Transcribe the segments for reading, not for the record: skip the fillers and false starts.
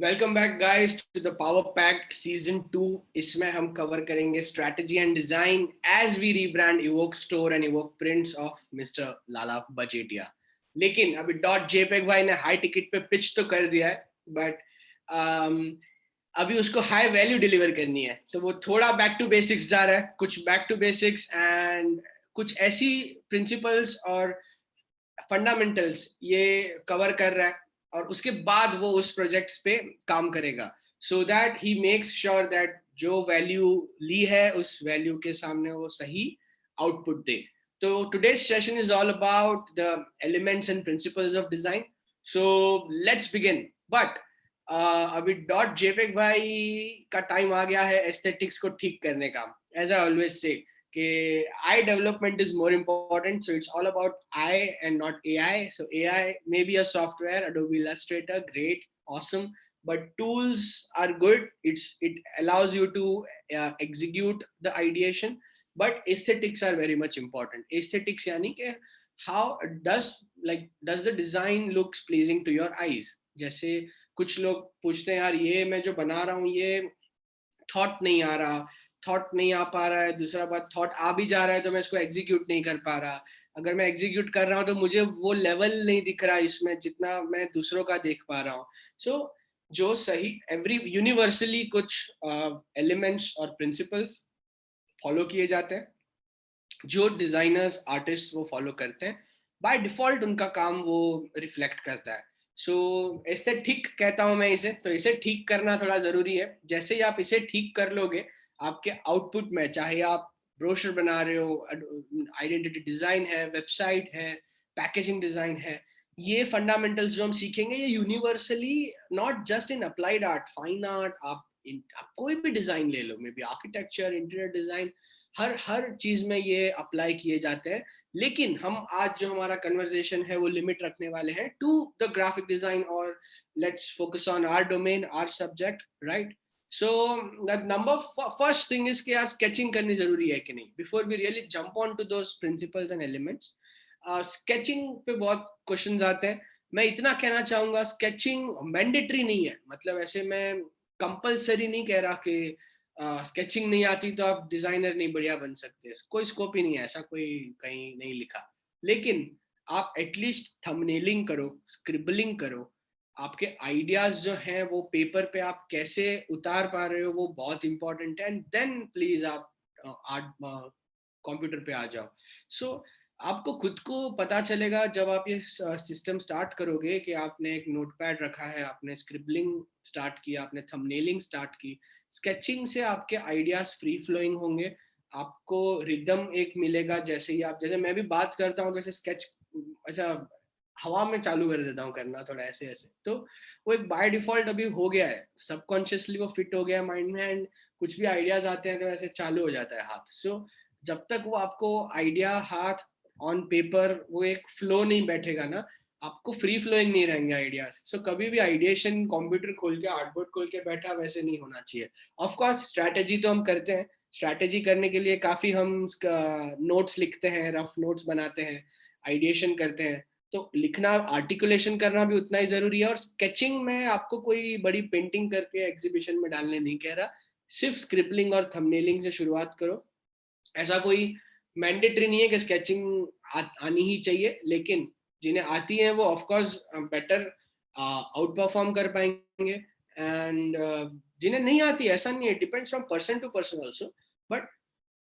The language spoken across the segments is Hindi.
Welcome back guys to the power packed season 2। इसमें हम कवर करेंगे strategy and design as we rebrand Evoke store and Evoke prints of Mr Lala Budgetiya. लेकिन अभी डॉट जेपेग भाई ने हाई टिकट पे पिच तो कर दिया है, बट अभी उसको हाई वैल्यू डिलीवर करनी है, तो वो थोड़ा बैक टू बेसिक्स जा रहा है, कुछ बैक टू बेसिक्स एंड कुछ ऐसी प्रिंसिपल्स और फंडामेंटल्स ये कवर कर रहा है, और उसके बाद वो उस प्रोजेक्ट्स पे काम करेगा, so that he makes sure that जो वैल्यू ली है उस वैल्यू के सामने वो सही आउटपुट दे। तो today's session is all about the elements and principles of design. So let's begin. But अभी डॉट जेपेग भाई का टाइम आ गया है एस्थेटिक्स को ठीक करने का। एज आई ऑलवेज से कि eye development is more important, so it's all about eye and not AI. So AI may be a software, Adobe Illustrator, great, awesome, but tools are good. It allows you to execute the ideation, but aesthetics are very much important. Aesthetics yani ke how does the design looks pleasing to your eyes. जैसे कुछ लोग पूछते हैं यार ये मैं जो बना रहा हूँ ये थॉट नहीं आ रहा, थॉट नहीं आ पा रहा है, दूसरा बात थॉट आ भी जा रहा है तो मैं इसको एग्जीक्यूट नहीं कर पा रहा, अगर मैं एग्जीक्यूट कर रहा हूँ तो मुझे वो लेवल नहीं दिख रहा इसमें जितना मैं दूसरों का देख पा रहा हूँ। सो जो सही एवरी यूनिवर्सली कुछ एलिमेंट्स और प्रिंसिपल्स फॉलो किए जाते हैं, जो डिजाइनर्स आर्टिस्ट वो फॉलो करते हैं, बाय डिफॉल्ट उनका काम वो रिफ्लेक्ट करता है। सो ऐसे ठीक कहता हूं मैं इसे, तो इसे ठीक करना थोड़ा जरूरी है। जैसे ही आप इसे ठीक कर लोगे आपके आउटपुट में, चाहे आप ब्रोशर बना रहे हो, आइडेंटिटी डिजाइन है, वेबसाइट है, पैकेजिंग डिजाइन है, ये फंडामेंटल्स जो हम सीखेंगे ये universally, not just in applied art, fine art, आप कोई भी डिजाइन ले लो, maybe architecture, interior design, हर हर चीज में ये अप्लाई किए जाते हैं। लेकिन हम आज जो हमारा कन्वर्सेशन है वो लिमिट रखने वाले हैं टू द ग्राफिक डिजाइन, और let's focus on our domain, our subject, right. So the number first thing is कि यार स्केचिंग करनी जरूरी है कि नहीं, before we really jump on to those principles and elements. Sketching पे बहुत क्वेश्चंस आते हैं। मैं इतना कहना चाहूंगा, स्केचिंग मैंडेटरी नहीं है, मतलब ऐसे मैं कंपलसरी नहीं कह रहा कि स्केचिंग नहीं आती तो आप डिजाइनर नहीं बढ़िया बन सकते, कोई स्कोप ही नहीं है, ऐसा कोई कहीं नहीं लिखा। लेकिन आप एटलीस्ट थंबनेलिंग करो, स्क्रिबलिंग करो, आपके आइडियाज जो हैं वो पेपर पे आप कैसे उतार पा रहे हो वो बहुत इंपॉर्टेंट है, एंड देन प्लीज आप आर्ट कंप्यूटर पे आ जाओ। सो आपको खुद को पता चलेगा जब आप ये सिस्टम स्टार्ट करोगे कि आपने एक नोटपैड रखा है, आपने स्क्रिबलिंग स्टार्ट किया, आपने थंबनेलिंग स्टार्ट की, स्केचिंग से आपके आइडियाज फ्री फ्लोइंग होंगे, आपको रिदम एक मिलेगा। जैसे ही आप, जैसे मैं भी बात करता हूँ जैसे स्केच ऐसा हवा में चालू कर देता हूँ करना थोड़ा ऐसे ऐसे, तो वो एक बाय डिफॉल्ट अभी हो गया है, सबकॉन्शियसली वो फिट हो गया है माइंड में, एंड कुछ भी आइडियाज आते हैं तो ऐसे चालू हो जाता है हाथ। सो जब तक वो आपको आइडिया हाथ ऑन पेपर वो एक फ्लो नहीं बैठेगा ना, आपको फ्री फ्लोइंग नहीं रहेंगे आइडियाज। सो कभी भी आइडिएशन कंप्यूटर खोल के, आर्टबोर्ड खोल के बैठा, वैसे नहीं होना चाहिए। ऑफ कोर्स स्ट्रैटेजी तो हम करते हैं, स्ट्रैटेजी करने के लिए काफी हम नोट्स लिखते हैं, रफ नोट्स बनाते हैं, आइडिएशन करते हैं, तो लिखना, आर्टिकुलेशन करना भी उतना ही जरूरी है। और स्केचिंग में आपको कोई बड़ी पेंटिंग करके एग्जीबिशन में डालने नहीं कह रहा, सिर्फ स्क्रिबलिंग और थंबनेलिंग से शुरुआत करो। ऐसा कोई मैंडेटरी नहीं है कि स्केचिंग आनी ही चाहिए, लेकिन जिन्हें आती है वो of course better outperform कर पाएंगे, एंड जिन्हें नहीं आती ऐसा नहीं है, depends from person to person also. But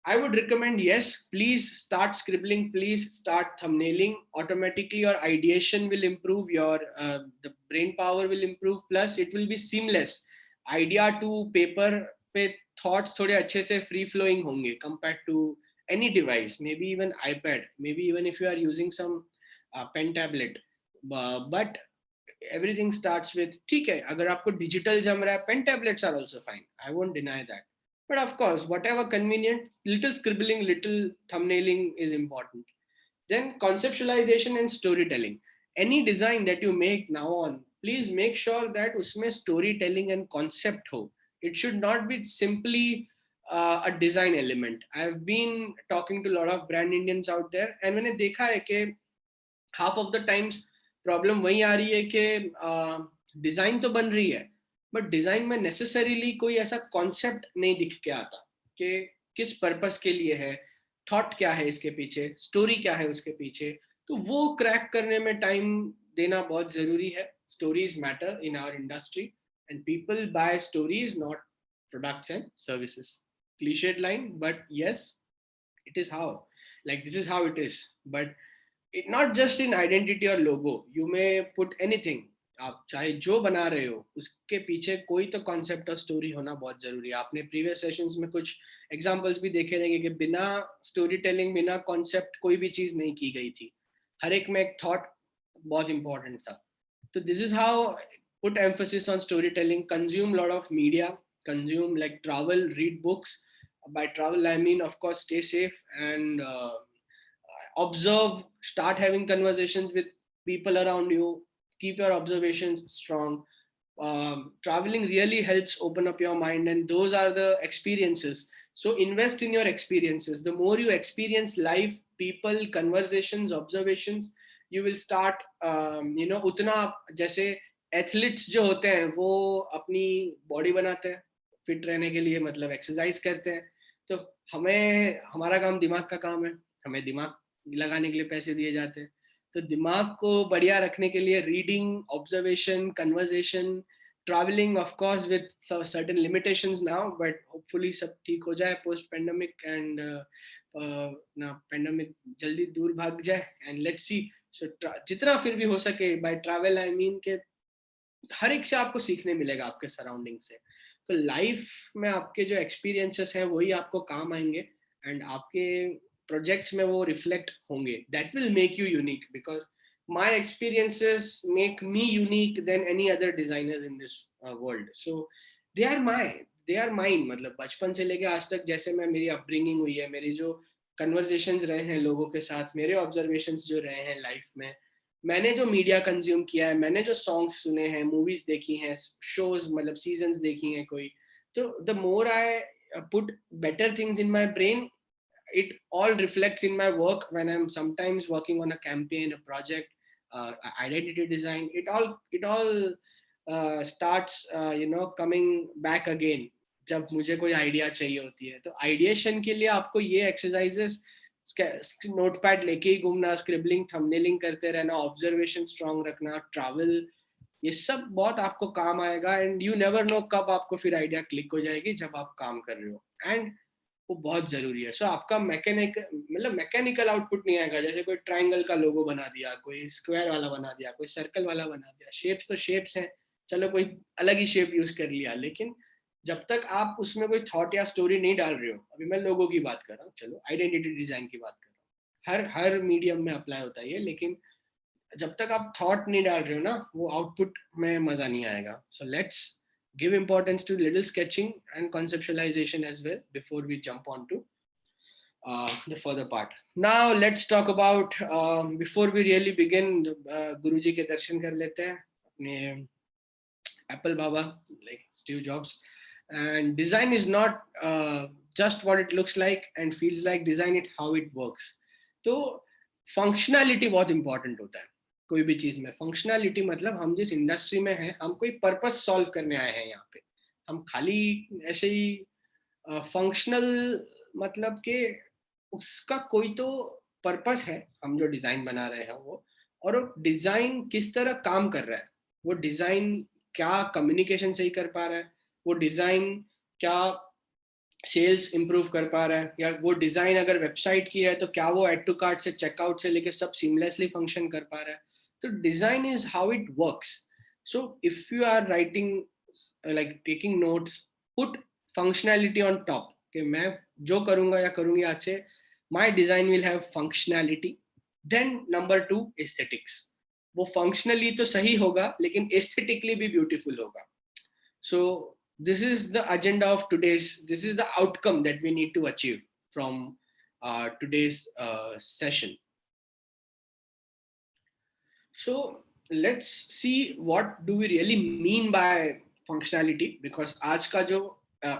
I would recommend, yes, please start scribbling, please start thumbnailing. Automatically your ideation will improve, your the brain power will improve, plus it will be seamless. Idea to paper पे thoughts थोड़े अच्छे से free flowing होंगे compared to any device, maybe even iPad, maybe even if you are using some pen tablet. But everything starts with, ठीक है, अगर आपको digital जम रहा है, pen tablets are also fine, I won't deny that. But of course, whatever convenient, little scribbling, little thumbnailing is important. Then conceptualization and storytelling. Any design that you make now on, please make sure that usme storytelling and concept ho. It should not be simply a design element. I've been talking to a lot of brand Indians out there, and मैंने देखा है कि half of the times problem वही आ रही है कि डिजाइन तो बन रही है, बट डिजाइन में नेसेसरीली कोई ऐसा कॉन्सेप्ट नहीं दिख के आता कि किस पर्पस के लिए है, थॉट क्या है इसके पीछे, स्टोरी क्या है उसके पीछे। तो वो क्रैक करने में टाइम देना बहुत जरूरी है. Stories matter in our industry and people buy stories, not products and services. Cliched line, but yes, it is how, like this is how it is. But it not just in identity or logo, you may put anything. आप चाहे जो बना रहे हो उसके पीछे कोई तो कॉन्सेप्ट और स्टोरी होना बहुत जरूरी है. आपने प्रीवियस सेशंस में कुछ एग्जांपल्स भी देखे रहेंगे कि बिना स्टोरी टेलिंग, बिना कॉन्सेप्ट कोई भी चीज नहीं की गई थी. हर एक में एक थॉट बहुत इंपॉर्टेंट था. तो this is how put emphasis on storytelling, consume lot of media, consume like travel, read books. By travel I mean, of course, stay safe and observe, start having conversations with people around you, keep your observations strong. Traveling really helps open up your mind, and those are the experiences. So invest in your experiences. The more you experience life, people, conversations, observations, you will start उतना, जैसे एथलीट्स जो होते हैं वो अपनी बॉडी बनाते हैं फिट रहने के लिए, मतलब एक्सरसाइज करते हैं. तो हमें, हमारा काम दिमाग का काम है, हमें दिमाग लगाने के लिए पैसे दिए जाते हैं. तो दिमाग को बढ़िया रखने के लिए reading, observation, conversation, travelling, of course with certain limitations now, but hopefully सब ठीक हो जाए पोस्ट पेंडेमिक एंड ना पेंडेमिक जल्दी दूर भाग जाए एंड लेट्स सी. सो जितना फिर भी हो सके, बाय ट्रैवल आई मीन के हर एक से आपको सीखने मिलेगा आपके सराउंडिंग से. तो लाइफ में आपके जो एक्सपीरियंसेस हैं वही आपको काम आएंगे एंड आपके प्रोजेक्ट्स में वो रिफ्लेक्ट होंगे. That will make you unique because my experiences make me unique than any other designers in this world. So they are mine. मतलब बचपन से लेके आज तक जैसे मैं, मेरी अपब्रिंगिंग हुई है, मेरी जो कन्वर्सेशंस रहे हैं लोगों के साथ, मेरे ऑब्जर्वेशंस जो रहे हैं लाइफ में, मैंने जो मीडिया कंज्यूम किया है, मैंने जो सॉन्ग्स सुने हैं, मूवीज देखी हैं, शोज मतलब सीजन्स देखी हैं कोई, तो the more I put better things in my brain, it all reflects in my work when I'm sometimes working on a campaign, a project, identity design. It all starts coming back again जब मुझे कोई आइडिया चाहिए होती है. तो आइडिएशन के लिए आपको ये एक्सरसाइजेस, नोटपैड लेके ही घूमना, स्क्रिबलिंग, थंबनेलिंग करते रहना, ऑब्जर्वेशन स्ट्रांग रखना, ट्रैवल, ये सब बहुत आपको काम आएगा. एंड यू नेवर नो कब आपको फिर आइडिया क्लिक हो जाएगी जब आप काम कर रहे हो. एंड वो बहुत जरूरी है. सो आपका मैकेनिकल आउटपुट नहीं आएगा. जैसे कोई ट्रायंगल का लोगो बना दिया, कोई स्क्वायर वाला बना दिया, कोई सर्कल वाला बना दिया. शेप्स तो शेप्स हैं, चलो कोई अलग ही शेप यूज कर लिया, लेकिन जब तक आप उसमें कोई थॉट या स्टोरी नहीं डाल रहे हो, अभी मैं लोगों की बात कर रहा हूँ, चलो आइडेंटिटी डिजाइन की बात कर रहा हूँ, हर मीडियम में अप्लाई होता है ये, लेकिन जब तक आप थॉट नहीं डाल रहे हो ना, वो आउटपुट में मजा नहीं आएगा. So let's give importance to little sketching and conceptualization as well before we jump on to the further part. Now let's talk about before we really begin, Guruji के दर्शन कर लेते हैं अपने Apple Baba, like Steve Jobs. And design is not just what it looks like and feels like. Design it how it works. तो functionality बहुत important होता है कोई भी चीज में. फंक्शनैलिटी मतलब हम जिस इंडस्ट्री में हैं, हम कोई पर्पस सॉल्व करने आए हैं यहाँ पे. हम खाली ऐसे ही फंक्शनल मतलब के उसका कोई तो पर्पस है, हम जो डिजाइन बना रहे हैं वो, और वो डिजाइन किस तरह काम कर रहा है, वो डिजाइन क्या कम्युनिकेशन सही कर पा रहा है, वो डिजाइन क्या सेल्स इंप्रूव कर पा रहा है, या वो डिजाइन अगर वेबसाइट की है तो क्या वो एड टू कार्ट से चेकआउट से लेके सब सीमलेसली फंक्शन कर पा रहा है. तो design is how it works. So if you are writing like taking notes, put functionality on top कि मैं जो करूंगा या करूंगी आज से, my design will have functionality. Then number 2, aesthetics. वो फंक्शनली तो सही होगा लेकिन एस्थेटिकली भी ब्यूटीफुल होगा. सो this is the agenda of today's, this is the outcome that we need to achieve from today's session. So let's see what do we really mean by functionality, because आज का जो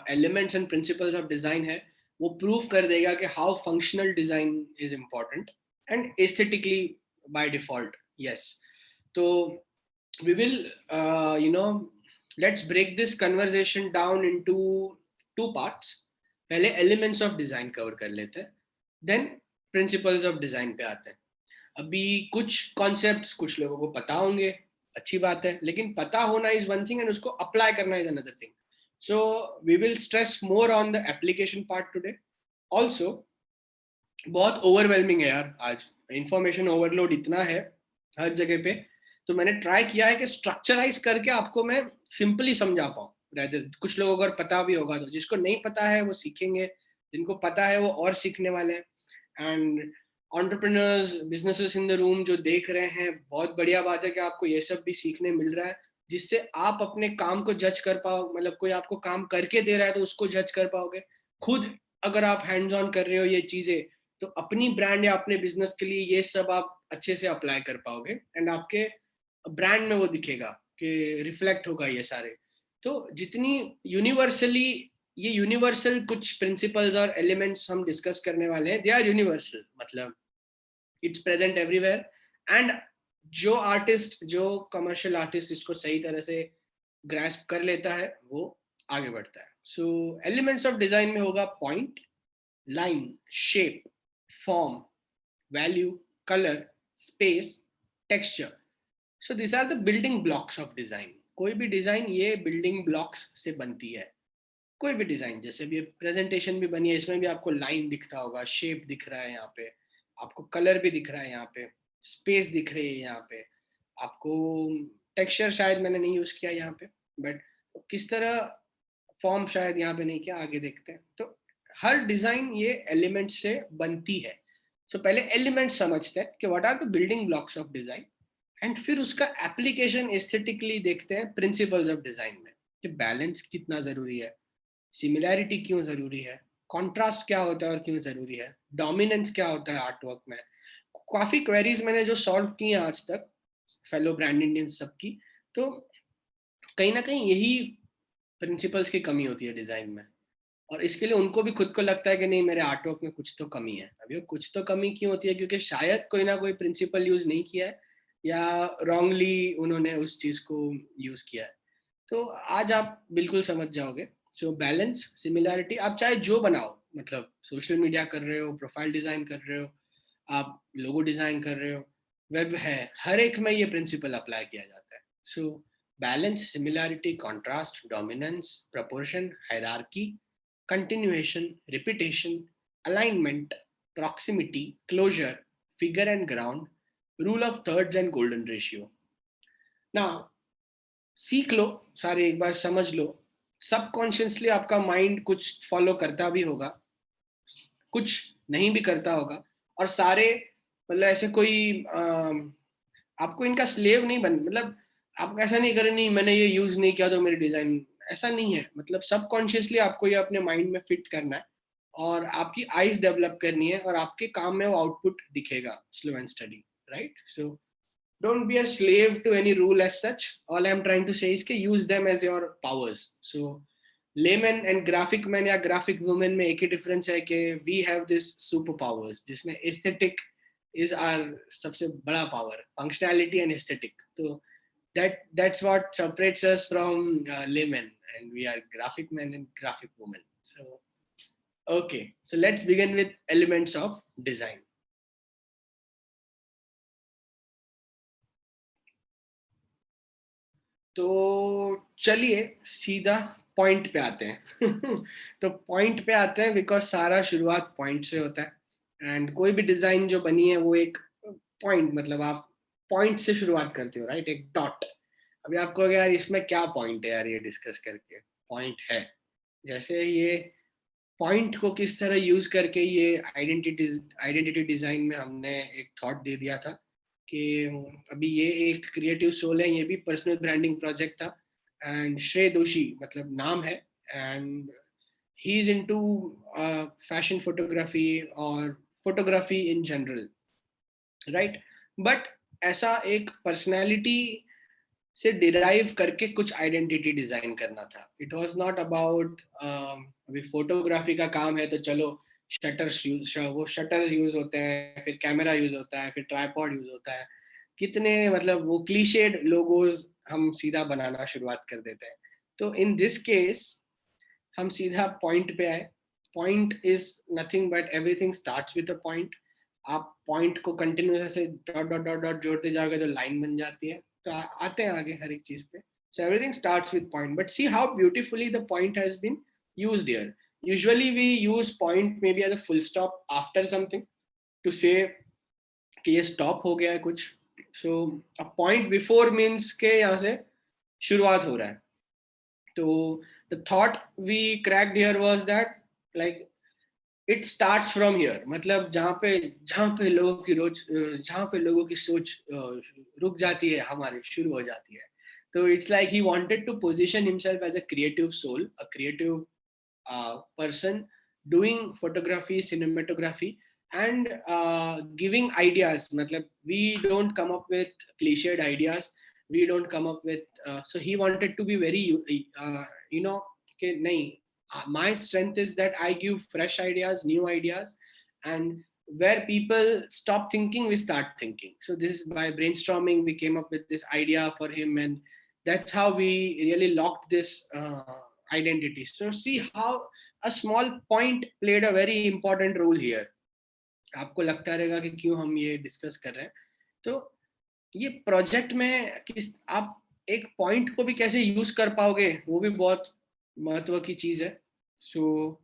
elements and principles of design है वो prove कर देगा कि how functional design is important and aesthetically by default. Yes, so we will let's break this conversation down into 2 parts. पहले एलिमेंट्स ऑफ डिजाइन कवर कर लेते हैं, देन प्रिंसिपल्स ऑफ डिजाइन पे आते हैं. अभी कुछ कॉन्सेप्ट्स कुछ लोगों को पता होंगे, अच्छी बात है, लेकिन पता होना इज वन थिंग एंड उसको अप्लाई करना is another thing. So we will stress more on the application part today. Also बहुत ओवरवेलमिंग है यार आज, इंफॉर्मेशन ओवरलोड इतना है हर जगह पे. तो मैंने ट्राई किया है कि स्ट्रक्चराइज करके आपको मैं सिंपली समझा पाऊँ. कुछ लोगों को अगर पता भी होगा तो, जिसको नहीं पता है वो सीखेंगे, जिनको पता है वो और सीखने वाले हैं. And entrepreneurs, businesses in the room जो देख रहे हैं, बहुत बढ़िया बात है कि आपको ये सब भी सीखने मिल रहा है, जिससे आप अपने काम को जज कर पाओ. मतलब कोई आपको काम करके दे रहा है तो उसको जज कर पाओगे. खुद अगर आप हैंड्स ऑन कर रहे हो ये चीजें, तो अपनी ब्रांड या अपने बिजनेस के लिए ये सब आप अच्छे से अप्लाई कर पाओगे एंड आपके ब्रांड में वो दिखेगा कि रिफ्लेक्ट होगा ये सारे. तो जितनी यूनिवर्सली, ये यूनिवर्सल कुछ प्रिंसिपल्स और एलिमेंट्स हम डिस्कस करने वाले हैं, दे आर यूनिवर्सल, मतलब इट्स प्रेजेंट एवरीवेयर. एंड जो आर्टिस्ट, जो कमर्शियल आर्टिस्ट इसको सही तरह से ग्रैस्प कर लेता है वो आगे बढ़ता है. सो एलिमेंट्स ऑफ डिजाइन में होगा point, line, shape, form, value, color, space, texture. So these are the building blocks of design. कोई भी डिजाइन ये बिल्डिंग ब्लॉक्स से बनती है. कोई भी डिजाइन, जैसे भी प्रेजेंटेशन भी बनी है, इसमें भी आपको लाइन दिखता होगा, शेप दिख रहा है यहाँ पे, आपको कलर भी दिख रहा है यहाँ पे, स्पेस दिख रही है यहाँ पे, आपको टेक्सचर शायद मैंने नहीं यूज किया यहाँ पे, बट किस तरह फॉर्म शायद यहाँ पे नहीं किया, आगे देखते हैं. तो हर डिजाइन ये एलिमेंट से बनती है. सो पहले एलिमेंट समझते हैं कि what are the building blocks of design, and फिर उसका एप्लीकेशन एस्थेटिकली देखते हैं प्रिंसिपल्स ऑफ डिजाइन में, कि बैलेंस कितना जरूरी है, सिमिलैरिटी क्यों जरूरी है, कॉन्ट्रास्ट क्या होता है और क्यों जरूरी है, डोमिनेंस क्या होता है आर्टवर्क में. काफी क्वेरीज मैंने जो सॉल्व की हैं आज तक फेलो ब्रांड इंडियंस सबकी, तो कहीं ना कहीं यही प्रिंसिपल्स की कमी होती है डिजाइन में. और इसके लिए उनको भी खुद को लगता है कि नहीं, मेरे आर्टवर्क में कुछ तो कमी है. अभी कुछ तो कमी क्यों होती है, क्योंकि शायद कोई ना कोई प्रिंसिपल यूज नहीं किया है, या रॉन्गली उन्होंने उस चीज को यूज किया है. तो आज आप बिल्कुल समझ जाओगे. सो बैलेंस, सिमिलैरिटी, आप चाहे जो बनाओ, मतलब सोशल मीडिया कर रहे हो, प्रोफाइल डिजाइन कर रहे हो, आप लोगो डिजाइन कर रहे हो, वेब है, हर एक में ये प्रिंसिपल अप्लाई किया जाता है. So balance, similarity, contrast, dominance, proportion, hierarchy, continuation, repetition, alignment, proximity, closure, figure and ground, rule of thirds and golden ratio. Now, सीख लो सारे, एक बार समझ लो. सबकॉन्शियसली आपका माइंड कुछ फॉलो करता भी होगा, कुछ नहीं भी करता होगा, और सारे, मतलब ऐसे कोई आपको इनका स्लेव नहीं बन, मतलब आप ऐसा नहीं करें नहीं मैंने ये यूज नहीं किया तो मेरी डिजाइन, ऐसा नहीं है. मतलब सबकॉन्शियसली आपको ये अपने माइंड में फिट करना है, और आपकी आइज डेवलप करनी है, और आपके काम में वो आउटपुट दिखेगा slow and study. Right. So don't be a slave to any rule as such. All I'm trying to say is कि use them as your powers. So layman and graphic man या graphic woman में एक ही difference है कि we have this super powers, जिसमें aesthetic is our सबसे बड़ा power, functionality and aesthetic. तो that's what separates us from layman, and we are graphic men and graphic women. So okay, so let's begin with elements of design. तो चलिए सीधा पॉइंट पे आते हैं. तो पॉइंट पे आते हैं बिकॉज सारा शुरुआत पॉइंट से होता है, एंड कोई भी डिजाइन जो बनी है वो एक पॉइंट, मतलब आप पॉइंट से शुरुआत करते हो, राइट, एक डॉट. अभी आपको कहोगे यार इसमें क्या पॉइंट है यार ये डिस्कस करके, पॉइंट है. जैसे ये पॉइंट को किस तरह यूज करके ये आइडेंटिटी डिजाइन में हमने एक थॉट दे दिया था कि अभी ये एक क्रिएटिव सोल है, ये भी पर्सनल ब्रांडिंग प्रोजेक्ट था, एंड श्रेय दोषी मतलब नाम है, and he is into fashion photography और photography in general, right. But ऐसा एक पर्सनैलिटी से डिराइव करके कुछ आइडेंटिटी डिजाइन करना था. इट वाज नॉट अबाउट अभी फोटोग्राफी का काम है तो चलो शटर्स यूज, वो शटर्स यूज होते हैं, फिर कैमरा यूज होता है, फिर ट्राइपॉड यूज होता है, कितने मतलब वो क्लीशेड लोगोज हम सीधा बनाना शुरुआत कर देते हैं. तो इन दिस केस हम सीधा पॉइंट पे आए. Point is nothing but everything starts with a point. आप पॉइंट को कंटिन्यूस ऐसे डॉट डॉट डॉट डॉट जोड़ते जाओगे तो लाइन बन जाती है. तो आते हैं आगे हर एक चीज पे. So everything starts with point, but see how beautifully the point has been used here. Usually we use point maybe as a full stop after something to say कि ये stop हो गया है कुछ. So a point before means के यहाँ से शुरुआत हो रहा है. तो the thought we cracked here was that like it starts from here. मतलब जहाँ पे लोगों की सोच रुक जाती है हमारी शुरू हो जाती है. So it's like he wanted to position himself as a creative soul, a creative person doing photography, cinematography, and giving ideas. मतलब we don't come up with cliched ideas. We don't come up with. So he wanted to be very, you know, कि नहीं. My strength is that I give fresh ideas, new ideas, and where people stop thinking, we start thinking. So this is by brainstorming, we came up with this idea for him, and that's how we really locked this identity. So see how a small point played a very important role here. आपको लगता रहेगा कि क्यों हम ये डिस्कस कर रहे हैं. तो ये प्रोजेक्ट में किस आप एक पॉइंट को भी कैसे यूज कर पाओगे वो भी बहुत महत्व की चीज है. सो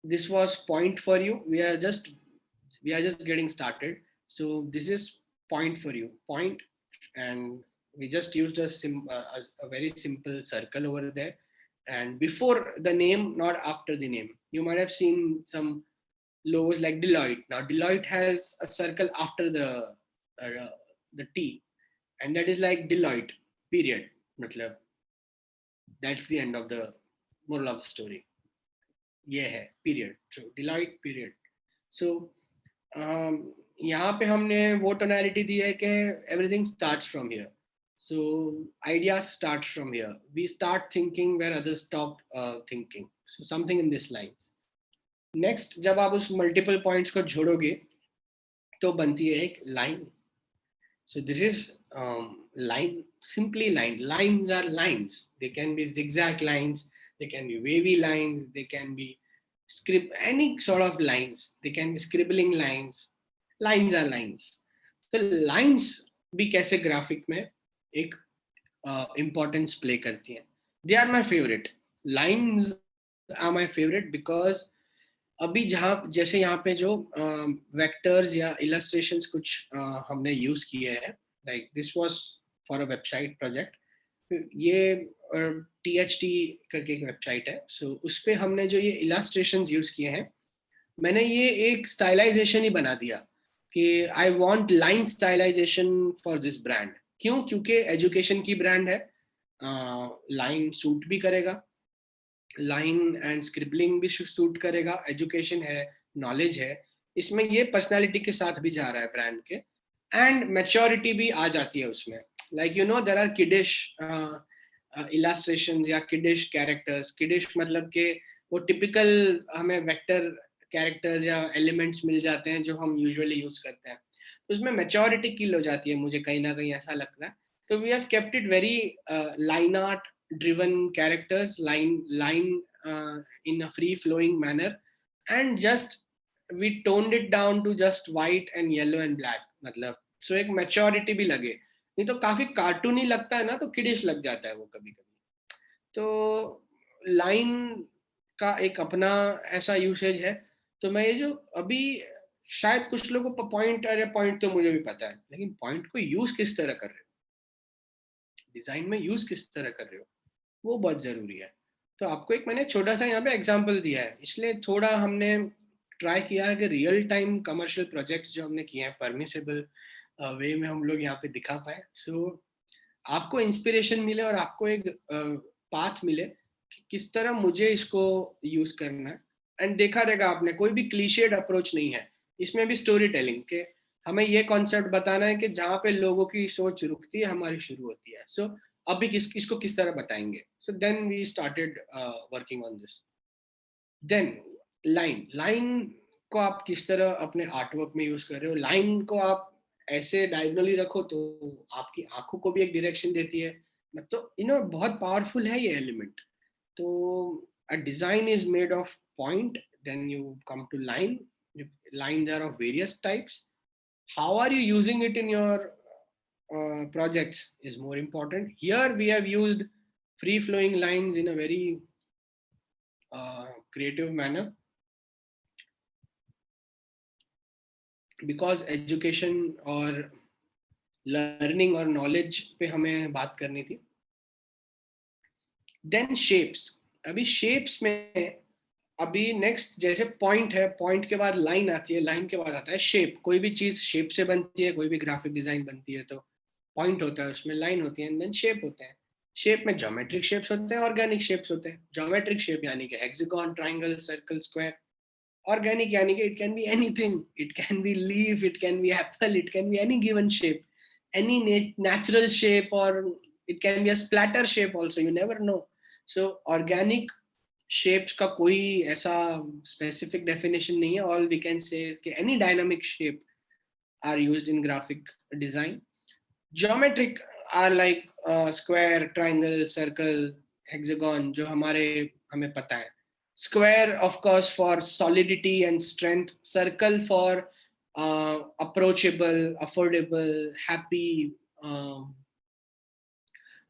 this was point for you. We are just getting started. So this is point for you. Point, and we just used a very simple circle over there. And before the name, not after the name. You might have seen some logos like Deloitte. Now Deloitte has a circle after the T, and that is like Deloitte. Period. Matlab, that's the end of the moral of the story. ये है period. So delight period. So यहाँ पे हमने वो टोनैलिटी दी है कि everything starts from here. So ideas start from here. We start thinking where others stop thinking. So something in this line. Next जब आप उस मल्टीपल पॉइंट्स को जोड़ोगे तो बनती है एक line. So this is line, simply line. Lines are lines. They can be zigzag lines. They can be wavy lines. They can be any sort of lines. They can be scribbling lines. Lines are lines. So lines भी कैसे ग्राफिक में एक importance play करती हैं. They are my favorite. Lines are my favorite because अभी जहाँ जैसे यहाँ पे जो वेक्टर्स या इलस्ट्रेशंस कुछ हमने यूज किए हैं. Like this was for a website project. ये THT करके एक वेबसाइट है. सो उस पे हमने जो ये इलस्ट्रेशंस यूज किए हैं, मैंने ये एक स्टाइलाइजेशन ही बना दिया कि I want line stylization for this brand. क्यों? क्योंकि एजुकेशन की ब्रांड है. लाइन सूट भी करेगा. लाइन एंड स्क्रिबलिंग भी सूट करेगा. एजुकेशन है, नॉलेज है, इसमें ये पर्सनालिटी के साथ भी जा रहा है ब्रांड के. एंड मैच्योरिटी भी आ जाती है उसमें. Like you know there are kiddish illustrations या किडिश कैरेक्टर्स. किडिश मतलब कि वो टिपिकल हमें वेक्टर कैरेक्टर्स या एलिमेंट्स मिल जाते हैं जो हम यूजुअली यूज करते हैं. तो उसमें मैच्योरिटी किल हो जाती है, मुझे कहीं ना कहीं ऐसा लगता है. तो we have kept it very line art driven characters, line in a free flowing manner, and just we toned it down to just white and yellow and black. मतलब so एक maturity भी लगे. नहीं तो काफी कार्टूनी लगता है ना, तो किडिश लग जाता है वो कभी कभी. तो लाइन का एक अपना ऐसा यूसेज है. तो मैं ये जो अभी शायद कुछ लोगों को पॉइंट तो मुझे भी पता है, लेकिन पॉइंट को यूज किस तरह कर रहे हो, डिजाइन में यूज किस तरह कर रहे हो, वो बहुत जरूरी है. तो आपको एक मैंने छोटा सा यहाँ पे एग्जांपल दिया है, इसलिए थोड़ा हमने ट्राई किया है कि रियल टाइम कमर्शियल प्रोजेक्ट्स जो हमने किए हैं परमिसेबल वे में हम लोग यहाँ पे दिखा पाए. सो आपको इंस्पिरेशन मिले और आपको एक पाथ मिले कि किस तरह मुझे इसको यूज करना है. एंड देखा रहेगा आपने, कोई भी क्लीशेड अप्रोच नहीं है इसमें भी. स्टोरी टेलिंग के हमें ये कॉन्सेप्ट बताना है कि जहाँ पे लोगों की सोच रुकती है हमारी शुरू होती है. सो अभी इसको किस तरह बताएंगे. So then we started working on this. Then line को आप किस तरह अपने आर्टवर्क में यूज कर रहे हो. लाइन को आप ऐसे डायगोनली रखो तो आपकी आंखों को भी एक डायरेक्शन देती है, मतलब बहुत पावरफुल है ये एलिमेंट. तो a design is made of point, then you come to line. Lines are of various types. How are you using it in your projects is more important. Here we have used free flowing lines in a very creative manner, because education और learning और knowledge पे हमें बात करनी थी. Then shapes. अभी shapes में अभी नेक्स्ट जैसे पॉइंट है, पॉइंट के बाद लाइन आती है, लाइन के बाद आता है शेप. कोई भी चीज शेप से बनती है, कोई भी ग्राफिक डिजाइन बनती है तो पॉइंट होता है, उसमें लाइन होती है, एंड देन शेप होते हैं. शेप में ज्योमेट्रिक शेप्स होते हैं, ऑर्गेनिक शेप्स होते हैं. ज्योमेट्रिक शेप यानी कि hexagon, triangle, circle, square. Organic यानी कि it can be anything, it can be leaf, it can be apple, it can be any given shape, any natural shape, और it can be a splatter shape also, you never know. So organic shapes का कोई ऐसा स्पेसिफिक डेफिनेशन नहीं है. All we can say is कि any dynamic shape are used in graphic design. Geometric are like square, triangle, circle, hexagon, जो हमें पता है. Square of course for solidity and strength, circle for approachable, affordable, happy,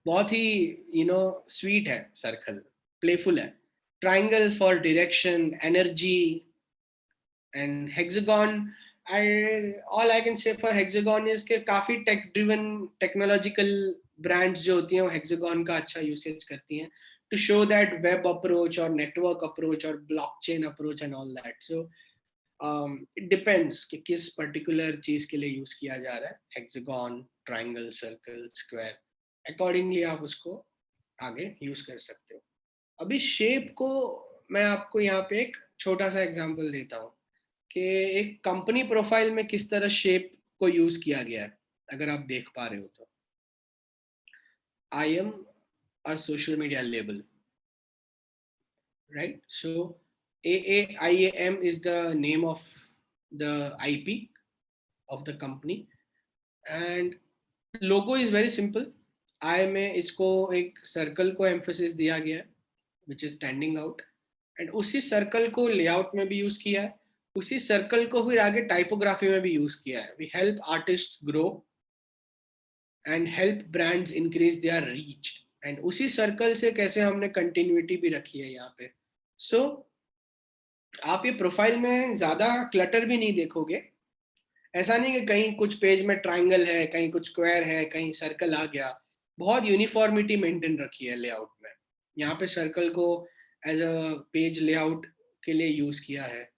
बहुत ही स्वीट है सर्कल, प्लेफुल है. Triangle for direction, energy, and hexagon, all I can say for hexagon is कि काफी टेक ड्रिवन टेक्नोलॉजिकल ब्रांड्स जो होती हैं वो हेक्सागन का अच्छा यूसेज करती हैं to show that web approach और नेटवर्क अप्रोच और blockchain approach and all that. So it depends कि किस पर्टिकुलर चीज के लिए यूज किया जा रहा है. Hexagon, triangle, circle, square, accordingly आप उसको आगे यूज कर सकते हो. अभी शेप को मैं आपको यहाँ पे एक छोटा सा एग्जांपल देता हूँ कि एक कंपनी प्रोफाइल में किस तरह शेप को यूज किया गया है, अगर आप देख पा रहे हो तो. I am a social media label, right? So AAIAM is the name of the IP of the company, and logo is very simple. I में इसको एक सर्कल को एम्फोसिस दिया गया है which is standing out, and उसी सर्कल को लेआउट में भी यूज किया है, उसी सर्कल को फिर आगे टाइपोग्राफी में भी यूज किया है. We help artists grow and help brands increase their reach, and उसी सर्कल से कैसे हमने कंटिन्यूटी भी रखी है यहाँ पे. सो आप ये प्रोफाइल में ज्यादा क्लटर भी नहीं देखोगे. ऐसा नहीं कि कहीं कुछ पेज में ट्रायंगल है, कहीं कुछ स्क्वायर है, कहीं सर्कल आ गया. बहुत यूनिफॉर्मिटी मेंटेन रखी है लेआउट में. यहाँ पे सर्कल को एज अ पेज लेआउट के लिए यूज किया है.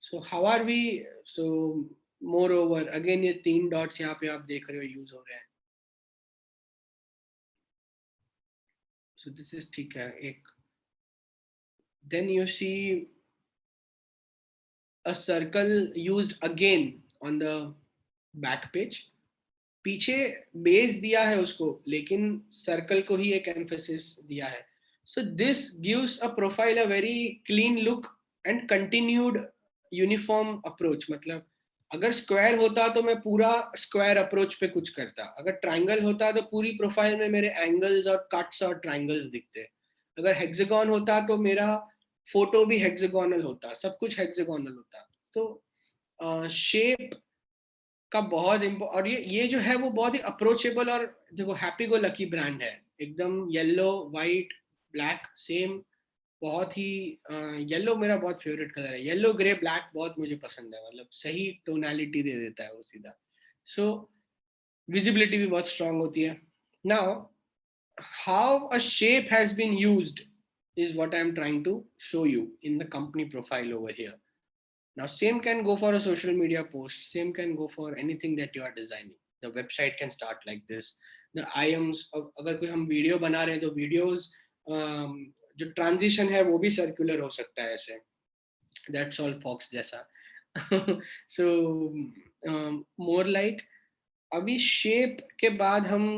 So how are we, so moreover again ये 3 डॉट्स यहाँ पे आप देख रहे हो यूज हो रहे हैं. सो दिस इज ठीक है एक. Then you see a circle used again on the back page. पीछे बेस दिया है उसको, लेकिन सर्कल को ही एक एम्फेसिस दिया है. सो this gives a profile a very clean look and continued uniform approach. मतलब अगर स्क्वायर होता तो मैं पूरा स्क्वायर अप्रोच पे कुछ करता, अगर ट्रायंगल होता तो पूरी प्रोफाइल में मेरे एंगल्स और कट्स और ट्रायंगल्स दिखते, अगर हेक्सागन होता तो मेरा फोटो भी हेक्सागोनल होता, सब कुछ हेक्सागोनल होता. तो शेप का बहुत और ये जो है वो बहुत ही अप्रोचेबल, और देखो हैप्पी गो लकी ब्रांड है एकदम. येलो, वाइट, ब्लैक सेम, बहुत ही येलो मेरा बहुत फेवरेट कलर है. येलो, ग्रे, ब्लैक बहुत मुझे पसंद है, मतलब सही टोनालिटी दे देता है वो सीधा. सो विजिबिलिटी भी बहुत स्ट्रांग होती है. Now how a shape has been used is what I am trying to show you in the company profile over here. Now, same can go for a social media post. Same can go for anything that you are designing. The website can start like this. The IMs, अगर कोई हम वीडियो बना रहे हैं तो वीडियोस जो ट्रांजिशन है वो भी सर्कुलर हो सकता है ऐसे. That's all Fox जैसा. So more like अभी शेप के बाद हम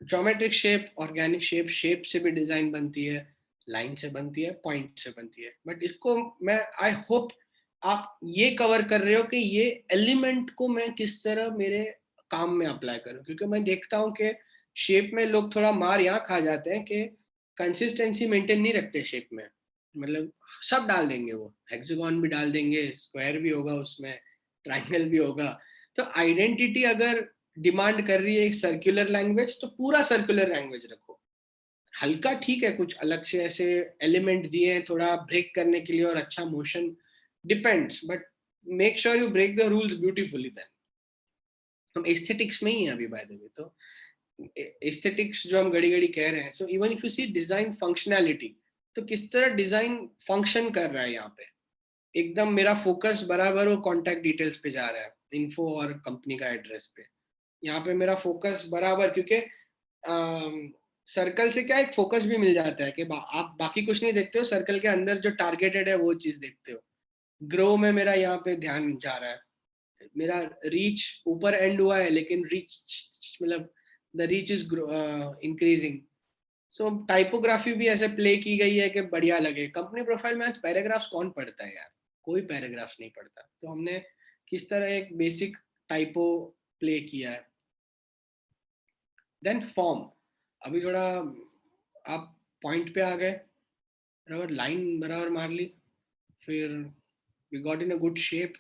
geometric shape, organic shape, shape से भी डिजाइन बनती है, लाइन से बनती है, पॉइंट से बनती है. बट इसको मैं आई होप आप ये कवर कर रहे हो कि ये एलिमेंट को मैं किस तरह मेरे काम में अप्लाई करूं, क्योंकि मैं देखता हूं कि शेप में लोग थोड़ा मार यहाँ खा जाते हैं कि कंसिस्टेंसी मेंटेन नहीं रखते शेप में, मतलब सब डाल देंगे, वो हेक्सागन भी डाल देंगे, स्क्वायर भी होगा उसमें, ट्राइंगल भी होगा। तो आइडेंटिटी अगर डिमांड कर रही है एक सर्कुलर लैंग्वेज, तो पूरा सर्कुलर लैंग्वेज रखो। हल्का ठीक है, कुछ अलग से ऐसे एलिमेंट दिए हैं थोड़ा ब्रेक करने के लिए और अच्छा motion, depends, but make sure you break the rules beautifully. Then हम एस्थेटिक्स में ही हैं अभी बाय द वे, तो एस्थेटिक्स जो हम घड़ी घड़ी कह रहे हैं, so even if you see design functionality, तो किस तरह डिजाइन फंक्शन कर रहा है यहाँ पे, एकदम मेरा फोकस बराबर वो कॉन्टैक्ट डिटेल्स पे जा रहा है, इन्फो और कंपनी का एड्रेस पे, यहाँ पे मेरा फोकस बराबर, क्योंकि सर्कल से क्या एक फोकस भी मिल जाता है कि आप बाकी कुछ नहीं देखते हो, सर्कल के अंदर जो टारगेटेड है वो चीज देखते हो। ग्रो में मेरा यहाँ पे ध्यान जा रहा है, मेरा रीच ऊपर एंड हुआ है, लेकिन रीच मतलब the reach is increasing. So typography भी ऐसे प्ले की गई है कि बढ़िया लगे। कंपनी प्रोफाइल में आज पैराग्राफ्स कौन पढ़ता है यार, कोई पैराग्राफ्स नहीं पढ़ता, तो हमने किस तरह एक बेसिक टाइपो प्ले किया है। देन फॉर्म, अभी थोड़ा आप पॉइंट पे आ गए, बराबर लाइन बराबर मार ली, फिर we got in a good shape.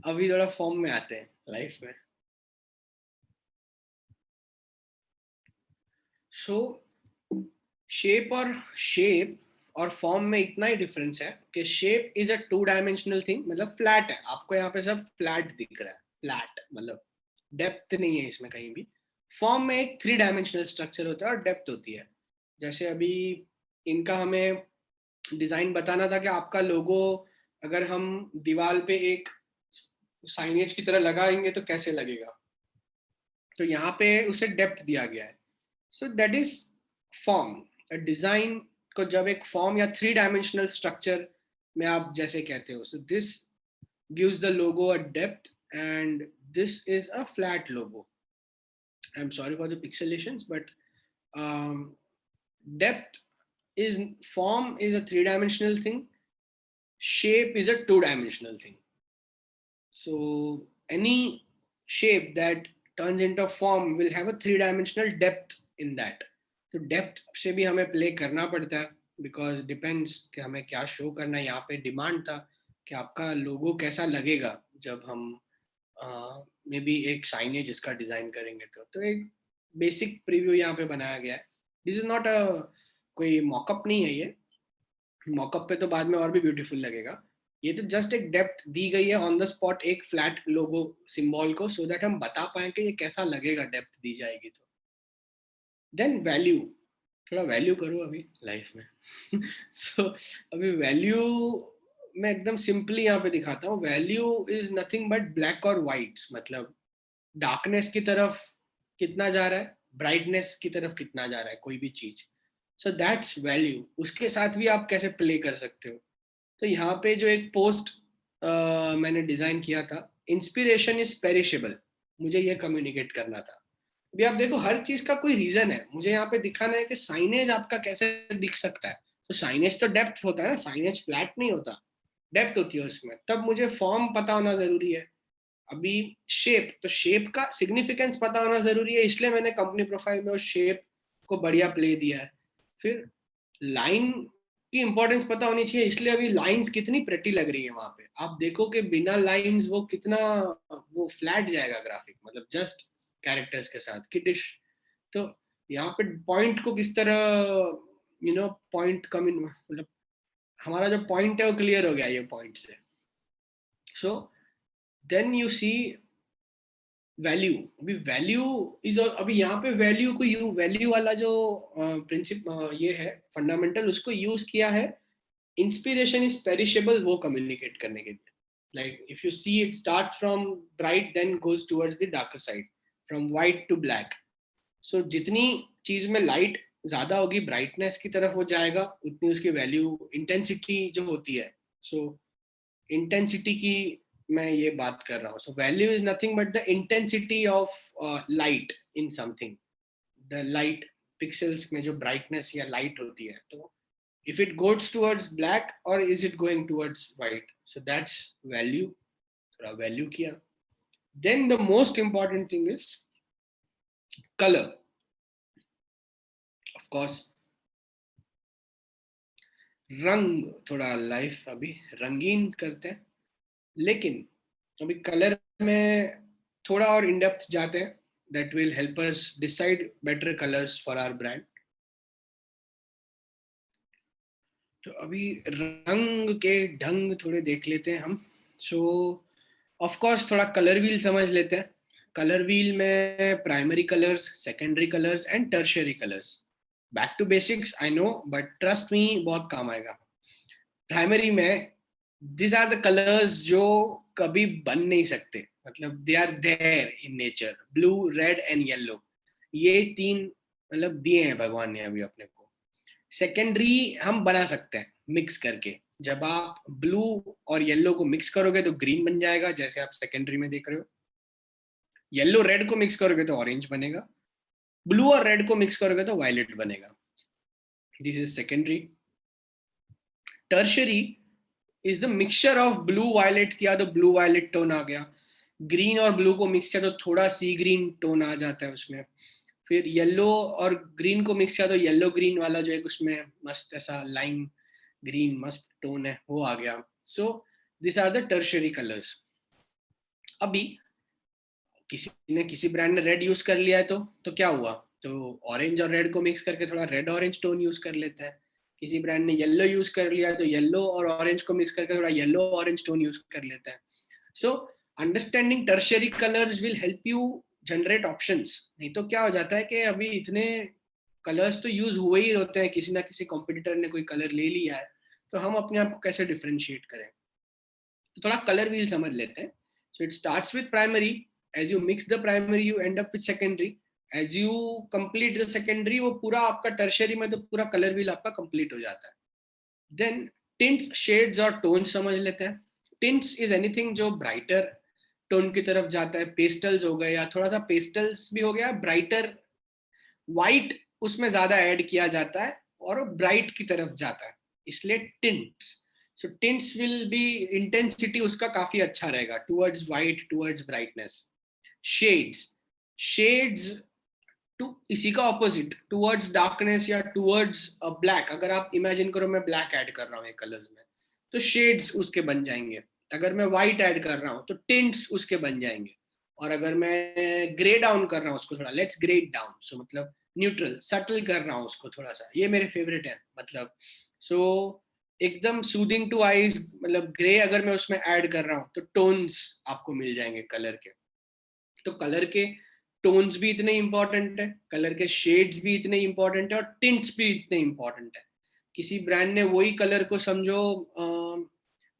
अभी थोड़ा फॉर्म में आते हैं लाइफ में। सो शेप और फॉर्म में इतना ही डिफरेंस है कि shape is a 2 dimensional thing, मतलब फ्लैट है, आपको यहाँ पे सब फ्लैट दिख रहा है, फ्लैट मतलब डेप्थ नहीं है इसमें कहीं भी। फॉर्म में एक 3 डायमेंशनल स्ट्रक्चर होता है और डेप्थ होती है। जैसे अभी इनका हमें डिजाइन बताना था कि आपका लोगो अगर हम दीवार पे एक साइनेज की तरह लगाएंगे तो कैसे लगेगा, तो यहाँ पे उसे डेप्थ दिया गया है। सो दैट इज फॉर्म। डिजाइन को जब एक फॉर्म या 3 डायमेंशनल स्ट्रक्चर में आप जैसे कहते हो, so this gives the logo a depth and this is a flat logo. I am sorry for the pixelations, but depth is, form is a 3 dimensional thing, shape is a 2 dimensional thing. So any shape that turns into form will have a 3 dimensional depth in that. तो डेप्थ से भी हमें प्ले करना पड़ता है, बिकॉज डिपेंड्स कि हमें क्या शो करना है। यहाँ पे डिमांड था कि आपका लोगो कैसा लगेगा जब हम मे बी एक साइनेज इसका डिजाइन करेंगे, तो एक बेसिक प्रीव्यू यहाँ पे बनाया गया है। दिस इज नॉट अ कोई मॉकअप नहीं है ये, मॉकअप पे तो बाद में और भी ब्यूटीफुल लगेगा। ये तो जस्ट एक डेप्थ दी गई है ऑन द स्पॉट एक फ्लैट लोगो सिंबल को, सो दैट हम बता पाए कि ये कैसा लगेगा डेप्थ दी जाएगी तो। देन वैल्यू, थोड़ा वैल्यू करो अभी लाइफ में। सो अभी वैल्यू मैं एकदम सिंपली यहाँ पे दिखाता हूँ। Value is nothing but black और व्हाइट, मतलब डार्कनेस की तरफ कितना जा रहा है, ब्राइटनेस की तरफ कितना जा रहा है कोई भी चीज, सो दैट्स वैल्यू। उसके साथ भी आप कैसे प्ले कर सकते हो। तो यहाँ पे जो एक पोस्ट मैंने डिजाइन किया था, इंस्पिरेशन इज पेरिशेबल, मुझे ये कम्युनिकेट करना था। अभी आप देखो हर चीज का कोई रीजन है, मुझे यहाँ पे दिखाना है कि साइनेज आपका कैसे दिख सकता है। तो साइनेज तो डेप्थ होता है ना, साइनेज फ्लैट नहीं होता, डेप्थ होती है उसमें। तब मुझे फॉर्म पता होना जरूरी है। अभी शेप, तो शेप का सिग्निफिकेंस पता होना जरूरी है, इसलिए मैंने कंपनी प्रोफाइल में उस शेप को बढ़िया प्ले दिया है। फिर लाइन की इंपॉर्टेंस पता होनी चाहिए, इसलिए अभी लाइंस कितनी प्रेटी लग रही है वहां पे। आप देखो कि बिना लाइंस वो कितना वो फ्लैट जाएगा ग्राफिक, मतलब जस्ट कैरेक्टर्स के साथ किडिश। तो यहाँ पे पॉइंट को किस तरह पॉइंट कम इन, मतलब हमारा जो पॉइंट है वो क्लियर हो गया ये पॉइंट से। So then you see value. अभी वैल्यू इज, अभी यहाँ पे वैल्यू को यू वैल्यू वाला जो प्रिंसिप ये है फंडामेंटल, उसको यूज किया है इंस्पिरेशन इज पेरिशेबल वो कम्युनिकेट करने के लिए। Like if you see it starts from bright then goes towards the darker side, from white to black. So जितनी चीज में लाइट ज्यादा होगी, ब्राइटनेस की तरफ वो जाएगा, उतनी उसकी वैल्यू इंटेंसिटी जो होती है। सो इंटेंसिटी की मैं ये बात कर रहा हूँ। So value is nothing but the intensity of light in something, the light pixels में जो ब्राइटनेस या लाइट होती है। तो if it goes towards black or is it going towards white. So that's value, थोड़ा value किया. Then the most important thing is color. Of course, रंग थोड़ा लाइफ अभी रंगीन करते हैं, लेकिन अभी कलर में थोड़ा और इन डेप्थ जाते हैं. That will help us decide better colours for our brand. तो अभी रंग के ढंग थोड़े देख लेते हैं हम. सो ऑफ कोर्स थोड़ा कलर व्हील समझ लेते हैं. कलर व्हील में primary colours, secondary colours and tertiary colours. Back to basics I know, but trust me बहुत काम आएगा. प्राइमरी में these are the colors जो कभी बन नहीं सकते, मतलब they are there in nature. Blue, red and yellow, ये तीन मतलब दिए हैं भगवान ने अभी अपने को. सेकेंडरी हम बना सकते हैं मिक्स करके. जब आप ब्लू और येलो को मिक्स करोगे तो ग्रीन बन जाएगा, जैसे आप सेकेंडरी में देख रहे हो. येलो रेड को मिक्स करोगे तो ऑरेंज बनेगा. ब्लू और रेड को मिक्स करोगे तो वायलेट बनेगा. This is secondary. Tertiary is the mixture of blue violet किया तो ब्लू वायलेट टोन आ गया. ग्रीन और ब्लू को मिक्स किया तो थोड़ा सी ग्रीन टोन आ जाता है उसमें. फिर येलो और ग्रीन को मिक्स किया तो येलो ग्रीन वाला जो है उसमें मस्त ऐसा लाइम ग्रीन मस्त टोन है वो आ गया. So this are the tertiary colours. अभी किसी ने किसी ब्रांड ने रेड यूज कर लिया है तो क्या हुआ, तो ऑरेंज और रेड को मिक्स करके थोड़ा रेड ऑरेंज टोन यूज कर लेता है. किसी ब्रांड ने येलो यूज कर लिया तो येलो और ऑरेंज को मिक्स करके थोड़ा येलो ऑरेंज टोन यूज कर लेता है. So understanding tertiary colours will help you generate options. नहीं तो क्या हो जाता है कि अभी इतने कलर्स तो यूज हुए ही होते हैं, किसी ना किसी कॉम्पिटिटर ने कोई कलर ले लिया है, तो हम अपने आप को कैसे डिफ्रेंशिएट करें. तो थोड़ा कलर व्हील समझ लेते हैं. So it starts with primary. as you mix the primary you end up with secondary. as you complete the secondary वो पूरा आपका tertiary में तो पूरा color wheel आपका complete हो जाता है. then tints, shades और tones समझ लेते हैं. tints is anything जो brighter tone की तरफ जाता है. pastels हो गए या थोड़ा सा pastels भी हो गया, brighter white उसमें ज्यादा ऐड किया जाता है और ब्राइट की तरफ जाता है, इसलिए tints. so tints will be intensity उसका काफी अच्छा रहेगा towards white, towards brightness. Shades to इसी का ऑपोजिट टूवर्ड्स डार्कनेस या टूवर्ड्स ब्लैक. अगर आप इमेजिन करो मैं ब्लैक ऐड कर रहा हूँ कलर्स में तो शेड्स उसके बन जाएंगे. अगर मैं व्हाइट ऐड कर रहा हूँ तो टिंट्स उसके बन जाएंगे. और अगर मैं ग्रे डाउन कर रहा हूँ उसको थोड़ा, लेट्स ग्रेड डाउन, सो मतलब न्यूट्रल सटल कर रहा हूँ उसको थोड़ा सा, ये मेरे फेवरेट है मतलब. सो एकदम सूदिंग टू आईज, मतलब ग्रे अगर मैं उसमें ऐड कर रहा हूँ तो टोन्स आपको मिल जाएंगे कलर के. तो कलर के टोन्स भी इतने इंपॉर्टेंट है, कलर के शेड्स भी इतने इंपॉर्टेंट है और टिंट्स भी इतने इंपॉर्टेंट है. किसी ब्रांड ने वही कलर को समझो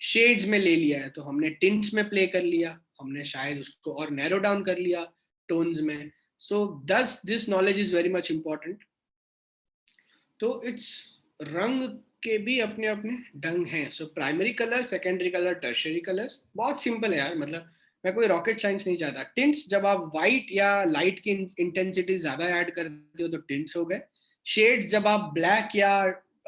शेड्स में ले लिया है तो हमने टिंट्स में प्ले कर लिया, हमने शायद उसको और नैरो डाउन कर लिया टोन्स में. सो दस this knowledge is very much important. तो इट्स रंग के भी अपने अपने ढंग हैं. So primary colour, secondary colour, tertiary colours बहुत सिंपल है यार, मतलब मैं कोई रॉकेट साइंस नहीं चाहता. टिंट्स जब आप व्हाइट या लाइट की इंटेंसिटी ज्यादा ऐड करते हो तो टिंट्स हो गए. शेड्स जब आप ब्लैक या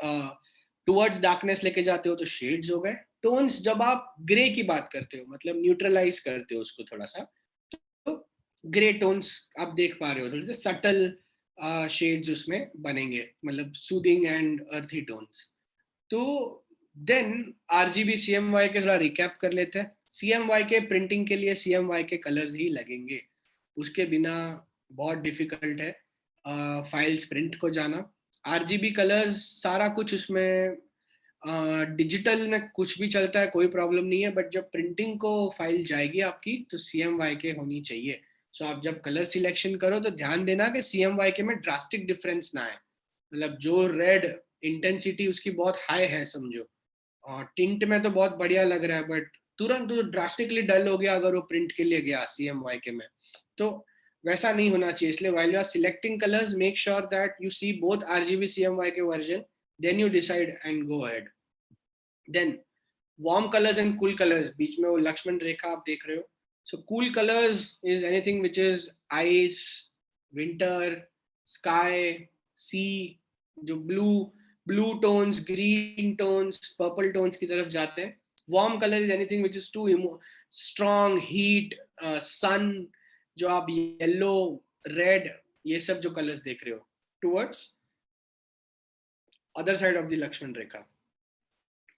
टुवर्ड्स डार्कनेस लेके जाते हो तो शेड्स हो गए. टोन्स जब आप ग्रे की बात करते हो, मतलब न्यूट्रलाइज करते हो उसको थोड़ा सा, तो ग्रे टोन्स आप देख पा रहे हो, थोड़े से सटल शेड्स उसमें बनेंगे, मतलब सूदिंग एंड अर्थी टोन्स. तो देन आरजीबी सीएमवाई के थोड़ा रिकैप कर लेते हैं. सीएमवाई के प्रिंटिंग के लिए सीएमवाई के कलर्स ही लगेंगे, उसके बिना बहुत डिफिकल्ट है फाइल्स प्रिंट को जाना. आरजीबी कलर्स सारा कुछ उसमें डिजिटल में कुछ भी चलता है, कोई प्रॉब्लम नहीं है, बट जब प्रिंटिंग को फाइल जाएगी आपकी तो सीएमवाई के होनी चाहिए. सो आप जब कलर सिलेक्शन करो तो ध्यान देना कि सीएमवाई के में ड्रास्टिक डिफरेंस ना है, मतलब जो रेड इंटेंसिटी उसकी बहुत हाई है समझो, और टिंट में तो बहुत बढ़िया लग रहा है, बट तुरंत तो ड्रास्टिकली डल हो गया अगर वो प्रिंट के लिए गया सीएमवाई के में, तो वैसा नहीं होना चाहिए. इसलिए while you are selecting colours make sure that you see both RGB CMY के version, then you decide and go ahead. Then warm colours and cool colours, बीच में वो लक्ष्मण रेखा आप देख रहे हो. So cool colours is anything which is ice, winter, sky, sea, जो blue blue tones, green tones, purple tones की तरफ जाते हैं. Warm colour is anything which is to strong heat, सन. जो आप येलो, रेड, ये सब जो कलर्स देख रहे हो towards other side of the Lakshman rekha.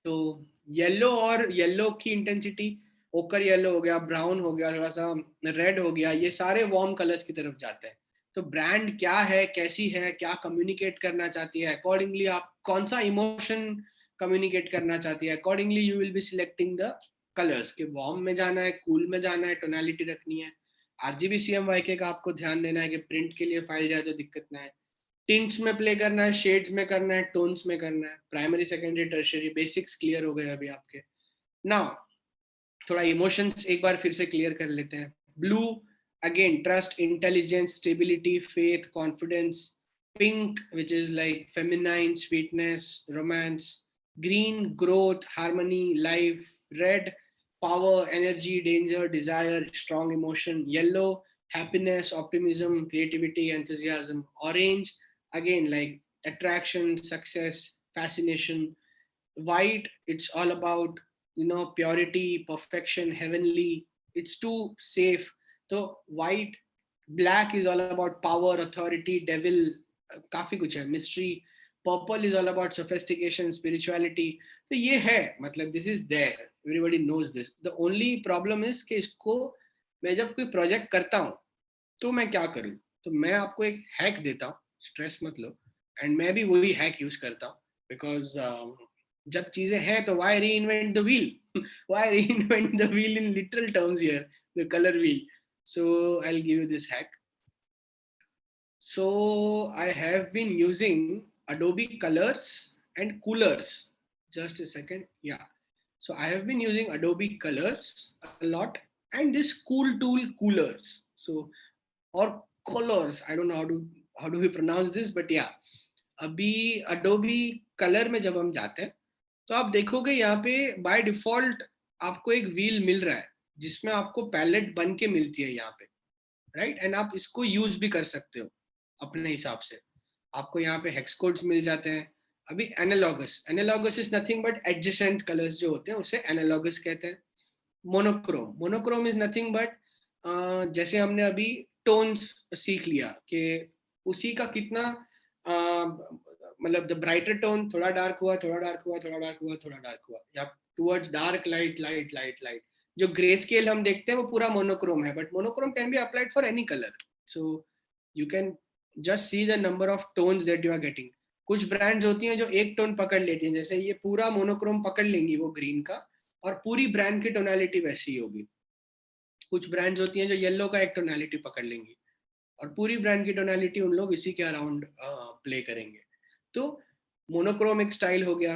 तो येलो और येलो की इंटेंसिटी, ओकर येलो हो गया, ब्राउन हो गया, थोड़ा सा रेड हो गया, ये सारे वार्म कलर्स की तरफ जाते हैं. तो ब्रांड क्या है, कैसी है, क्या कम्युनिकेट करना चाहती है, अकॉर्डिंगली आप कौन सा इमोशन कम्युनिकेट करना चाहती है, accordingly you will be selecting the colours. के वार्म में जाना है, कूल में जाना है, टोनालिटी रखनी है. आरजीबी CMYK का आपको ध्यान देना है कि प्रिंट के लिए फाइल जाए तो दिक्कत ना है. टिंट्स में प्ले करना है, शेड्स में करना है, टोन्स में करना है. Primary, secondary, tertiary basics clear हो गए अभी आपके. नाउ थोड़ा इमोशंस एक बार फिर से क्लियर कर लेते हैं. Blue, again trust, intelligence, stability, faith, confidence. Pink, which is like feminine, sweetness, romance. Green, growth, harmony, life. Red, power, energy, danger, desire, strong emotion. Yellow, happiness, optimism, creativity, enthusiasm. Orange, again like attraction, success, fascination. White, it's all about, purity, perfection, heavenly. It's too safe. So white. Black is all about power, authority, devil. काफी कुछ है, mystery. Purple is all about sophistication, spirituality. तो ये है, मतलब this is there, everybody knows this. The only problem is कि इसको मैं जब कोई प्रोजेक्ट करता हूँ तो मैं क्या करूँ. तो मैं आपको एक हैक देता हूँ, स्ट्रेस मत लो. एंड मैं भी वही हैक यूज करता हूँ, बिकॉज जब चीजें हैं तो why reinvent the wheel. Why reinvent the wheel in literal terms here, the color wheel. So I'll give you this hack. So I have been using Adobe Colors and Coolers. Just a second. Yeah. So I have been using Adobe Colors a lot, and this Cool Tool Coolers. So, or colors, I don't know how do we pronounce this, but yeah. अभी Adobe Color में जब हम जाते हैं तो आप देखोगे यहाँ पे बाय डिफॉल्ट आपको एक व्हील मिल रहा है जिसमें आपको पैलेट बन के मिलती है यहाँ पे, राइट. एंड आप इसको यूज भी कर सकते हो अपने हिसाब से. आपको यहाँ पे हेक्स कोड्स मिल जाते हैं. अभी analogous, analogous is nothing but adjacent colours जो होते हैं उसे एनालॉगस कहते हैं. Monochrome, monochrome is nothing but जैसे हमने अभी टोन्स सीख लिया कि उसी का कितना मतलब द ब्राइटर टोन थोड़ा डार्क हुआ, थोड़ा डार्क हुआ, थोड़ा डार्क हुआ, थोड़ा डार्क हुआ, या towards dark, light, light, light, light. जो ग्रे स्केल हम देखते हैं वो पूरा मोनोक्रोम है, बट monochrome can be applied for any colour. So you can just see the number of tones that you are getting. कुछ ब्रांड्स होती हैं जो एक टोन पकड़ लेती हैं, जैसे ये पूरा मोनोक्रोम पकड़ लेंगी वो ग्रीन का, और पूरी ब्रांड की टोनालिटी वैसी ही होगी. कुछ ब्रांड्स होती हैं जो येलो का एक टोनालिटी पकड़ लेंगी और पूरी ब्रांड की टोनालिटी उन लोग इसी के अराउंड प्ले करेंगे. तो मोनोक्रोम एक स्टाइल हो गया.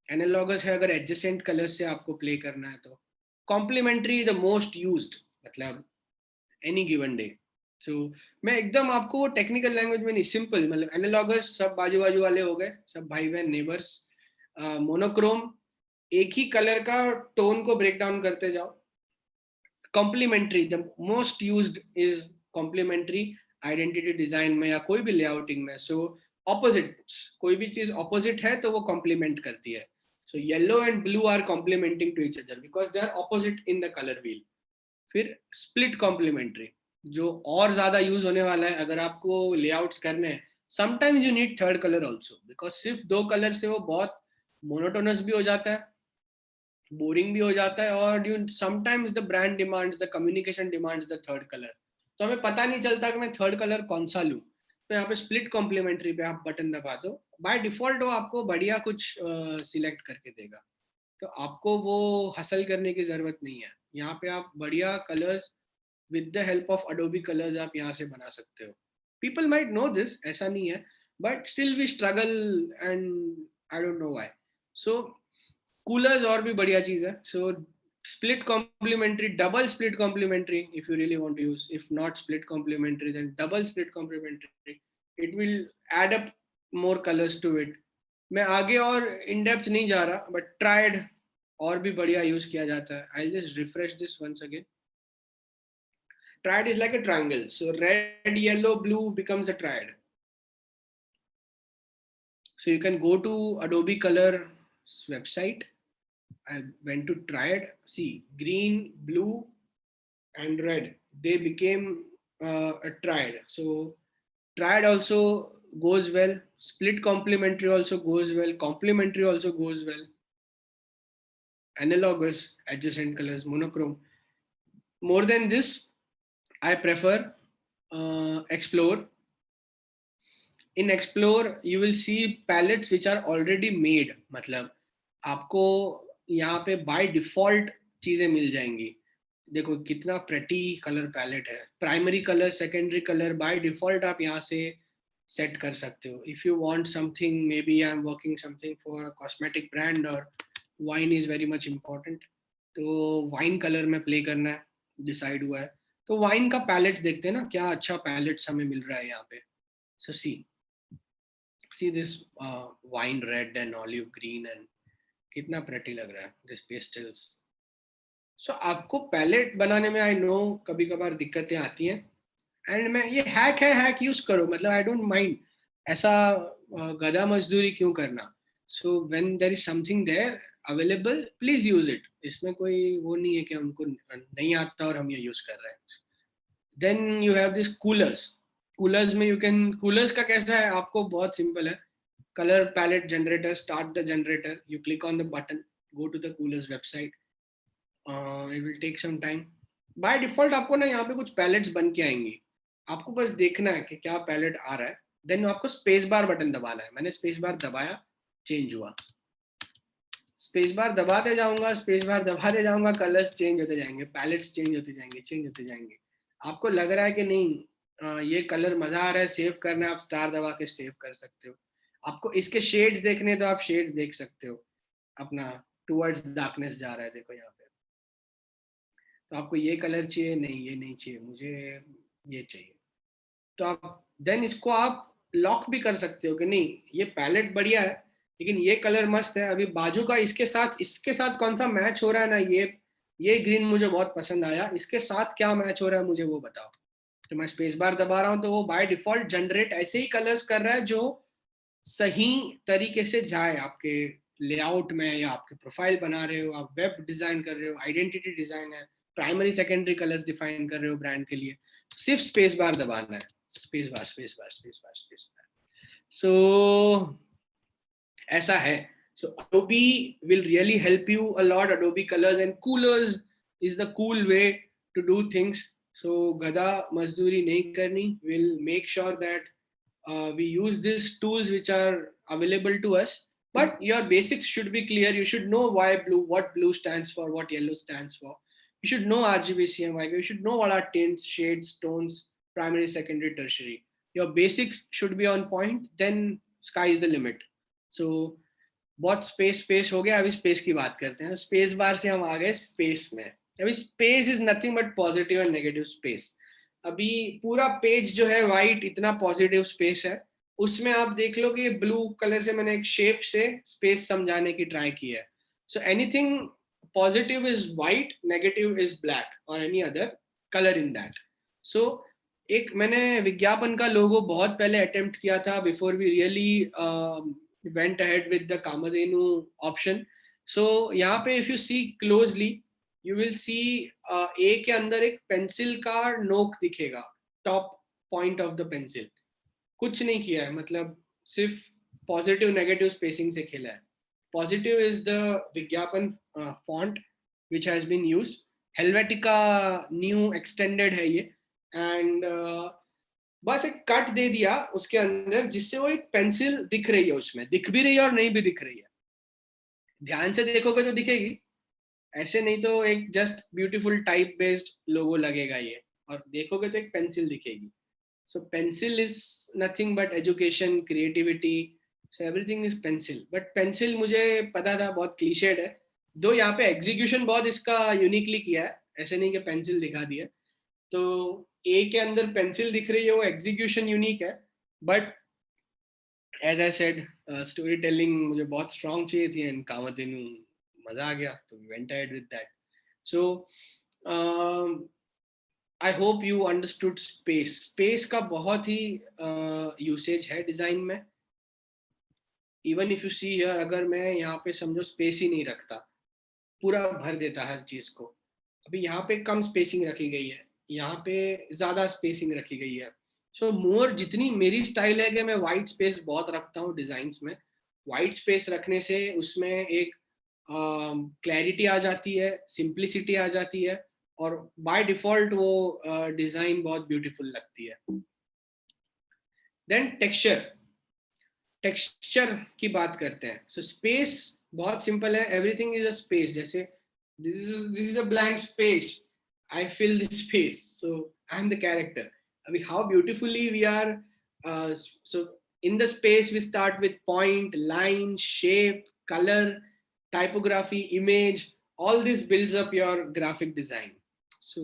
एनालॉगस है अगर एडजेसेंट कलर से आपको प्ले करना है तो. कॉम्प्लीमेंट्री द मोस्ट यूज्ड, मतलब एनी गिवन डे. सो मैं एकदम आपको वो टेक्निकल लैंग्वेज में नहीं, सिंपल, मतलब एनालॉगस सब बाजू बाजू वाले हो गए, सब भाई बहन, नेबर्स. मोनोक्रोम एक ही कलर का टोन को ब्रेक डाउन करते जाओ. Complementary, the most used is complementary identity design में या कोई भी लेआउटिंग में. सो ऑपोजिट, कोई भी चीज ऑपोजिट है तो वो कॉम्प्लीमेंट करती है. So yellow and blue are complementing to each other because they are opposite in the colour wheel. फिर स्प्लिट कॉम्प्लीमेंट्री जो और ज्यादा यूज होने वाला है अगर आपको लेआउट्स करने हैं. Sometimes you need third colour also, because सिर्फ दो कलर से वो बहुत मोनोटोनस भी हो जाता है, बोरिंग भी हो जाता है, और you sometimes the brand demands, the communication demands the third colour. तो हमें पता नहीं चलता कि मैं थर्ड कलर कौन सा लूं. तो यहाँ पे स्प्लिट कॉम्प्लीमेंट्री पे आप बटन दबा दो, बाय डिफॉल्ट वो आपको बढ़िया कुछ सिलेक्ट करके देगा. तो आपको वो हसल करने की जरूरत नहीं है. यहाँ पे आप बढ़िया colours with the help of Adobe colours आप यहाँ से बना सकते हो. पीपल माइट नो दिस, ऐसा नहीं है, but still we struggle and I don't know why. So Coolors और भी बढ़िया चीज है. सो split complementary, double split complementary if you really want to use. If not split complementary, then double split complementary. It will add up more colors to it. मैं आगे और इन डेप्थ नहीं जा रहा, बट ट्राइड और भी बढ़िया यूज किया जाता है. I just refresh this once again. Triad is like a triangle. So red, yellow, blue becomes a triad. So you can go to Adobe Color's website. I went to try it. See, green, blue, and red, they became a triad. So triad also goes well. Split complementary also goes well. Complementary also goes well. Analogous, adjacent colors, monochrome. More than this, I prefer Explore. In Explore you will see palettes which are already made. मतलब आपको यहाँ पे by default चीजें मिल जाएंगी. देखो कितना प्रेटी कलर पैलेट है. Primary colour, secondary colour, by default आप यहाँ से सेट कर सकते हो. If you want something, maybe I am working something for a cosmetic brand और wine is very much important, तो वाइन कलर में प्ले करना है, डिसाइड हुआ है. तो वाइन का पैलेट्स देखते हैं ना, क्या अच्छा पैलेट्स हमें मिल रहा है यहाँ पे. So see this wine red and olive green, and कितना प्रेटी लग रहा है दिस पेस्टल्स. सो आपको पैलेट बनाने में आई नो कभी कभार दिक्कतें आती हैं, एंड मैं ये हैक यूज करो. मतलब आई डोंट माइंड. ऐसा गधा मजदूरी क्यों करना. So when there is something there available, please use it. इसमें कोई वो नहीं है कि हमको नहीं आता और हम ये यूज कर रहे हैं. Then you have this Coolors. Coolors में यू कैन, कूलर्स का कैसा है, आपको बहुत सिंपल है. Colour palette generator, start the generator, you click on the button, go to the Coolors website. It will take some time. By default आपको ना यहाँ पे कुछ पैलेट्स बन के आएंगी. आपको बस देखना है कि क्या पैलेट आ रहा है. देन आपको स्पेस बार बटन दबाना है. मैंने स्पेस बार दबाया, चेंज हुआ. स्पेस बार दबाते जाऊंगा, स्पेस बार दबाते जाऊंगा, कलर्स चेंज होते जाएंगे, पैलेट्स चेंज होते जाएंगे, चेंज होते जाएंगे. आपको लग रहा है कि नहीं ये कलर मजा आ रहा है, सेव करना है, आप स्टार दबा के सेव कर सकते हो. आपको इसके शेड्स देखने तो आप शेड्स देख सकते हो. अपना टुवर्ड्स डार्कनेस जा रहा है, देखो यहाँ पे. तो आपको ये कलर चाहिए, नहीं ये नहीं चाहिए, मुझे ये चाहिए. तो आप देन इसको आप लॉक भी कर सकते हो कि नहीं ये पैलेट बढ़िया है, लेकिन ये कलर मस्त है. अभी बाजू का इसके साथ कौन सा मैच हो रहा है ना, ये ग्रीन मुझे बहुत पसंद आया, इसके साथ क्या मैच हो रहा है मुझे वो बताओ. तो मैं स्पेस बार दबा रहा हूँ तो वो बाय डिफॉल्ट जनरेट ऐसे ही कलर्स कर रहा है जो सही तरीके से जाए आपके लेआउट में, या आपके प्रोफाइल बना रहे हो, आप वेब डिजाइन कर रहे हो, आइडेंटिटी डिजाइन है, प्राइमरी सेकेंडरी कलर्स डिफाइन कर रहे हो ब्रांड के लिए, सिर्फ स्पेस बार दबाना है. Space bar, space bar, space bar, space bar. So ऐसा है. So Adobe will really help you a lot. Adobe Colors and Coolers is the cool way to do things. So gada mazduri nahi karni. We'll make sure that we use these tools which are available to us. But your basics should be clear. You should know why blue, what blue stands for, what yellow stands for. You should know RGB, CMYK. You should know what are tints, shades, tones, primary, secondary, tertiary. Your basics should be on point. Then sky is the limit. So बहुत स्पेस हो गया. अभी स्पेस की बात करते हैं. स्पेस बार से हम आ गए स्पेस में. अभी space is nothing but positive and negative space. अभी पूरा पेज जो है वाइट, इतना पॉजिटिव स्पेस है. उसमें आप देख लो कि ब्लू कलर से मैंने एक शेप से स्पेस समझाने की ट्राई की है. So anything positive is white, negative is black और any other colour in that. So एक मैंने विज्ञापन का लोगो बहुत पहले अटेम्प्ट किया था, before we really went ahead with the Kamadhenu option. So यहाँ पे if you see closely, you will see A के अंदर एक पेंसिल का नोक दिखेगा, top point of the pencil. कुछ नहीं किया है, मतलब सिर्फ पॉजिटिव नेगेटिव स्पेसिंग से खेला है. पॉजिटिव इज द विज्ञापन font which has been used. Helvetica Neue extended है ये. एंड बस एक कट दे दिया उसके अंदर जिससे वो एक पेंसिल दिख रही है. उसमें दिख भी रही है और नहीं भी दिख रही है. ध्यान से देखोगे तो दिखेगी, ऐसे नहीं तो एक जस्ट ब्यूटीफुल टाइप बेस्ड लोगो लगेगा ये, और देखोगे तो एक पेंसिल दिखेगी. So pencil is nothing but education, creativity. So everything is pencil. But pencil मुझे पता था बहुत क्लीशेड है, दो यहाँ पे एग्जीक्यूशन बहुत इसका यूनिकली किया है. ऐसे नहीं कि पेंसिल दिखा दिया. तो ए के अंदर पेंसिल दिख रही है, वो एग्जीक्यूशन यूनिक है. But as I said, storytelling मुझे बहुत स्ट्रॉन्ग चाहिए थी, एंड कामधेनु मजा आ गया, तो we went ahead with that. So I hope you understood space. Space का बहुत ही यूसेज है डिजाइन में. Even if you see here, अगर मैं यहाँ पे समझो स्पेस ही नहीं रखता, पूरा भर देता हर चीज को, अभी यहाँ पे कम स्पेसिंग रखी गई है, यहाँ पे ज्यादा स्पेसिंग रखी गई है। सो मोर, जितनी मेरी स्टाइल है कि मैं वाइट स्पेस बहुत रखता हूँ डिजाइन्स में। वाइट स्पेस रखने से उसमें एक क्लैरिटी आ जाती है, सिंप्लिसिटी आ जाती है, और बाय डिफॉल्ट वो डिजाइन बहुत ब्यूटीफुल लगती है। देन टेक्सचर, टेक्सचर की बात करते हैं। सो स्पेस बहुत सिंपल है, एवरीथिंग इज अ स्पेस। जैसे this is a blank space, I fill this space, so I am the character. अभी how beautifully we are, so in the space we start with point, line, shape, color, typography, image. All this builds up your graphic design. So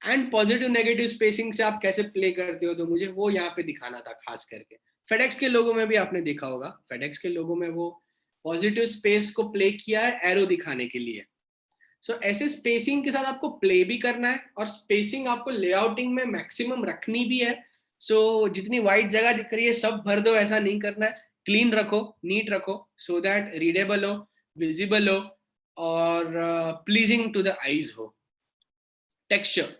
and positive negative spacing से आप कैसे प्ले करते हो, तो मुझे वो यहाँ पे दिखाना था खास करके। फेडेक्स के लोगों में भी आपने देखा होगा, फेडेक्स के लोगों में वो पॉजिटिव स्पेस को प्ले किया है एरो दिखाने के लिए। सो ऐसे स्पेसिंग के साथ आपको प्ले भी करना है, और स्पेसिंग आपको लेआउटिंग में मैक्सिमम रखनी भी है। सो जितनी वाइट जगह दिख रही है सब भर दो, ऐसा नहीं करना है। क्लीन रखो, नीट रखो, सो दैट रीडेबल हो, विजिबल हो, और प्लीजिंग टू द आईज हो। टेक्सचर,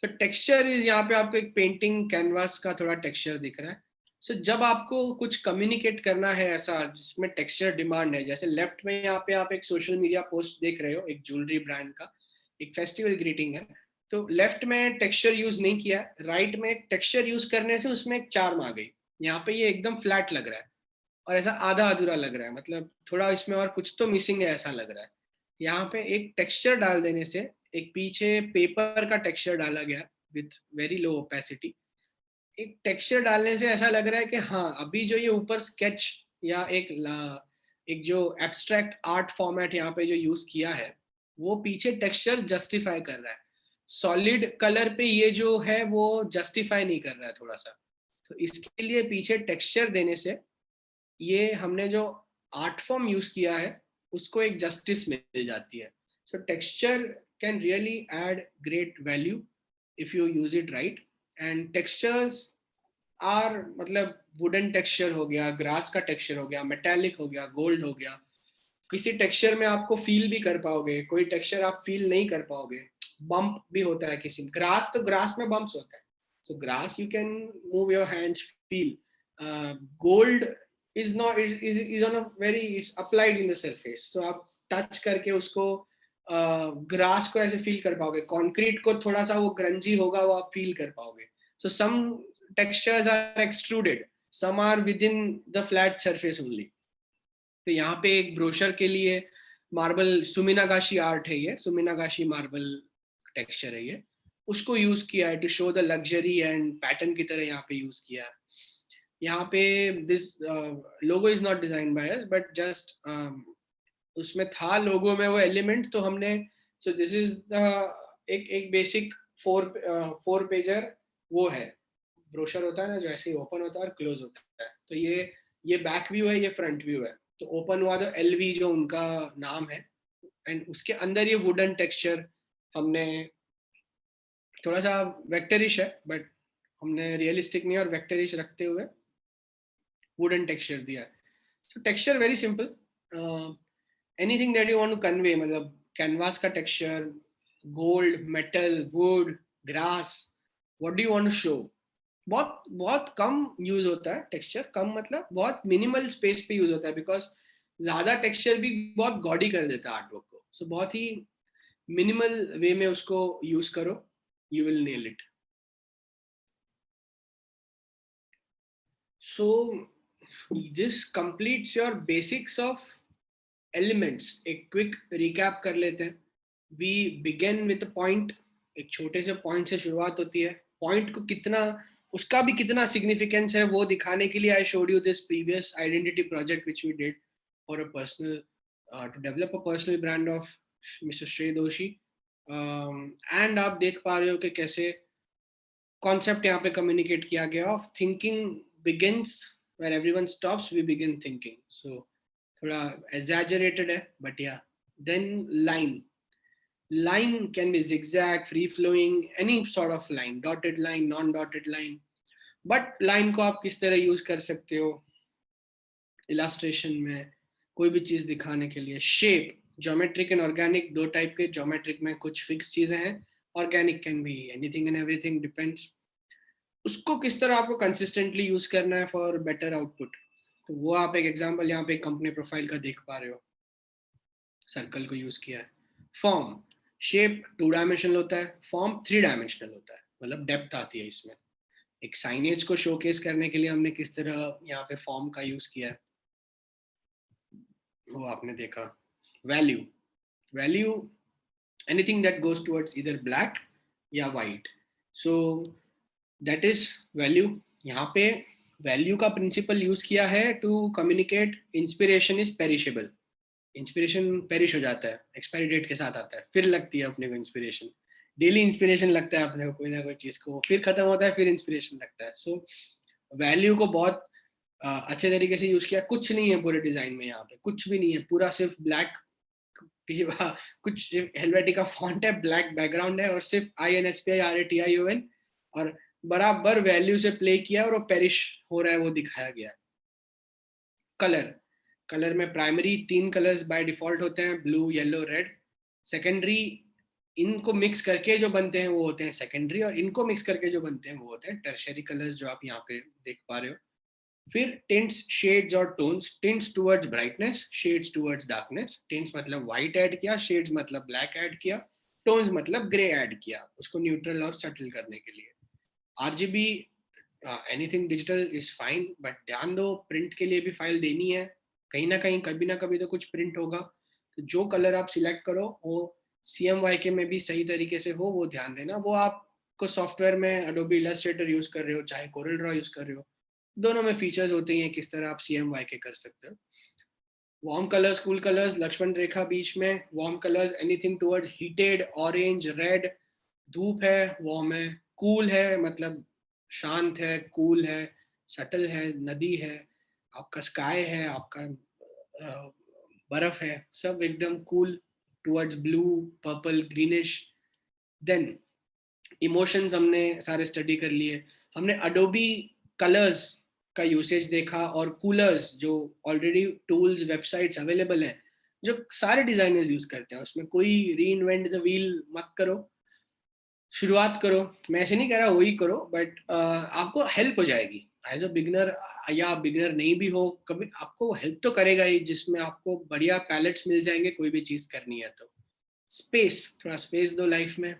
तो टेक्सचर इज, यहाँ पे आपको एक पेंटिंग कैनवास का थोड़ा टेक्सचर दिख रहा है। सो जब आपको कुछ कम्युनिकेट करना है ऐसा जिसमें टेक्सचर डिमांड है, जैसे लेफ्ट में यहाँ पे आप एक सोशल मीडिया पोस्ट देख रहे हो, एक ज्वेलरी ब्रांड का, एक फेस्टिवल ग्रीटिंग है, तो लेफ्ट में टेक्सचर यूज नहीं किया, राइट में टेक्सचर यूज करने से उसमें एक चार्म आ गई। यहाँ पे ये एकदम फ्लैट लग रहा है, और ऐसा आधा अधूरा लग रहा है, मतलब थोड़ा इसमें और कुछ तो मिसिंग है ऐसा लग रहा है। यहाँ पे एक टेक्सचर डाल देने से, एक पीछे पेपर का टेक्सचर डाला गया विथ वेरी लो ओपेसिटी, एक टेक्सचर डालने से ऐसा लग रहा है कि हाँ, अभी जो ये ऊपर स्केच या एक जो एब्स्ट्रैक्ट आर्ट फॉर्मेट यहाँ पे जो यूज किया है, वो पीछे टेक्सचर जस्टिफाई कर रहा है। सॉलिड कलर पे ये जो है वो जस्टिफाई नहीं कर रहा है थोड़ा सा, तो इसके लिए पीछे टेक्सचर देने से ये हमने जो आर्ट फॉर्म यूज किया है उसको एक जस्टिस मिल जाती है। So texture can really add great value if you use it right. And textures are, मतलब वुडन टेक्सचर हो गया, ग्रास का टेक्सचर हो गया, मेटालिक हो गया, गोल्ड हो गया। किसी टेक्सचर में आपको फील भी कर पाओगे, कोई टेक्सचर आप फील नहीं कर पाओगे। बम्प भी होता है किसी ग्रास, तो ग्रास में बम्प्स होता है, so grass you can move your hands, feel. Gold is not is on a very, it's applied in the surface, so आप टच करके उसको ग्रास को ऐसे फील कर पाओगे, कंक्रीट को थोड़ा सा वो ग्रंजी होगा वो आप फील कर पाओगे। So some textures are extruded, some are within the flat surface only. तो यहाँ पे एक ब्रोशर के लिए मार्बल, सुमिनागाशी आर्ट है ये, सुमिनागाशी मार्बल टेक्सचर है ये, उसको यूज किया है to show the luxury and pattern की तरह यहाँ पे यूज किया है। यहाँ पे this logo is not design by us, but just उसमें था लोगो में वो एलिमेंट, तो हमने, सो दिस इज द एक बेसिक फोर पेजर वो है, ब्रोशर होता है ना जो ऐसे ही ओपन होता है और क्लोज होता है। तो ये बैक व्यू है, ये फ्रंट व्यू है। तो ओपन हुआ तो एलवी जो उनका नाम है, एंड उसके अंदर ये वुडन टेक्सचर हमने, थोड़ा सा वेक्टरिश है बट हमने रियलिस्टिक नहीं और वेक्टरिश रखते हुए वुडन टेक्सचर दिया है। So texture very simple, anything that you want to convey, मतलब कैनवास का texture, gold, metal, wood, grass, what do you want to show. बहुत बहुत कम यूज होता है टेक्सचर, कम मतलब बहुत मिनिमल स्पेस पे यूज होता है, बिकॉज ज्यादा टेक्सचर भी बहुत गॉडी कर देता है आर्टवर्क को। सो बहुत ही मिनिमल वे में उसको यूज करो, you will nail it. So this completes your basics of elements. एक क्विक रिकैप कर लेते हैं। वी बिगिन विद पॉइंट, एक छोटे से पॉइंट से शुरुआत होती है। पॉइंट को कितना, उसका भी कितना सिग्निफिकेंस है वो दिखाने के लिए I showed you this previous identity project which we did for a personal, to develop a personal brand of mister Shrey Doshi. And आप देख पा रहे हो कि कैसे कॉन्सेप्ट यहाँ पे कम्युनिकेट किया गया of thinking begins where everyone stops, we begin thinking. So थोड़ा exaggerated है but yeah. Then line can be zigzag, free flowing, any sort of line, dotted line, non dotted line, but line को आप किस तरह यूज कर सकते हो, इलास्ट्रेशन में, कोई भी चीज दिखाने के लिए। शेप, ज्योमेट्रिक एंड ऑर्गेनिक, दो टाइप के। ज्योमेट्रिक में कुछ फिक्स चीजें हैं, organic can be anything and everything, depends उसको किस तरह आपको कंसिस्टेंटली यूज करना है फॉर बेटर आउटपुट। तो वो आप एक एग्जांपल यहाँ पे कंपनी प्रोफाइल का देख पा रहे हो, सर्कल को यूज किया है। फॉर्म, शेप 2 डायमेंशनल होता है, फॉर्म 3 डायमेंशनल होता है, मतलब डेप्थ आती है इसमें। एक साइनेज को शोकेस करने के लिए हमने किस तरह यहाँ पे फॉर्म का यूज किया है वो आपने देखा। Value, value anything that goes towards इधर ब्लैक या white, so that is value. यहाँ पे वैल्यू का प्रिंसिपल यूज किया है to communicate inspiration is perishable. Inspiration perish हो जाता है, एक्सपायरी डेट के साथ आता है, फिर लगती है अपने को इंस्पिरेशन। डेली इंस्पिरेशन लगता है अपने को कोई ना कोई चीज को, फिर खत्म होता है, फिर इंस्पिरेशन लगता है। सो वैल्यू को बहुत अच्छे तरीके से यूज किया। कुछ नहीं है पूरे डिजाइन में, यहाँ पे कुछ भी नहीं है, पूरा सिर्फ ब्लैक, कुछ हेलवेटिका फॉन्ट है, ब्लैक बैकग्राउंड है, और सिर्फ INSPIRATION, और बराबर वैल्यू से प्ले किया और वो पेरिश हो रहा है वो दिखाया गया है। कलर, कलर में प्राइमरी 3 कलर्स बाय डिफॉल्ट होते हैं, ब्लू, येलो, रेड। सेकेंडरी, इनको मिक्स करके जो बनते हैं वो होते हैं सेकेंडरी, और इनको मिक्स करके जो बनते हैं वो होते हैं टर्शियरी कलर्स, जो आप यहाँ पे देख पा रहे हो। फिर टिंट्स, शेड्स और tones. Tints towards brightness, shades towards darkness. Tints मतलब व्हाइट ऐड किया, शेड्स मतलब ब्लैक ऐड किया, टोन्स मतलब ग्रे ऐड किया, उसको न्यूट्रल और सटल करने के लिए। RGB, anything digital is fine, but ध्यान दो प्रिंट के लिए भी फाइल देनी है, कहीं ना कहीं कभी ना कभी तो कुछ प्रिंट होगा। तो जो कलर आप सिलेक्ट करो वो CMYK में भी सही तरीके से हो, वो ध्यान देना। वो आपको सॉफ्टवेयर में Adobe Illustrator यूज कर रहे हो चाहे Corel Draw यूज कर रहे हो, दोनों में फीचर्स होते हैं किस तरह आप CMYK कर सकते हो। Warm colours, cool colours, Lakshman rekha बीच में। Warm colours anything towards heated, orange, red. धूप है, वार्म है। कूल है मतलब शांत है, कूल है, सटल है, नदी है, आपका स्काई है, आपका बर्फ है, सब एकदम cool towards blue, purple, greenish. Then emotions हमने सारे स्टडी कर लिए। हमने अडोबी कलर्स का यूसेज देखा, और कूलर्स जो ऑलरेडी टूल्स, वेबसाइट्स अवेलेबल हैं जो सारे डिजाइनर्स यूज करते हैं, उसमें कोई री इन्वेंट द व्हील मत करो, शुरुआत करो। मैं ऐसे नहीं कह रहा वही करो, बट आपको हेल्प हो जाएगी एज अ बिगनर, या बिगनर नहीं भी हो कभी, आपको हेल्प तो करेगा ही, जिसमें आपको बढ़िया पैलेट्स मिल जाएंगे कोई भी चीज करनी है तो। स्पेस, थोड़ा स्पेस दो लाइफ में।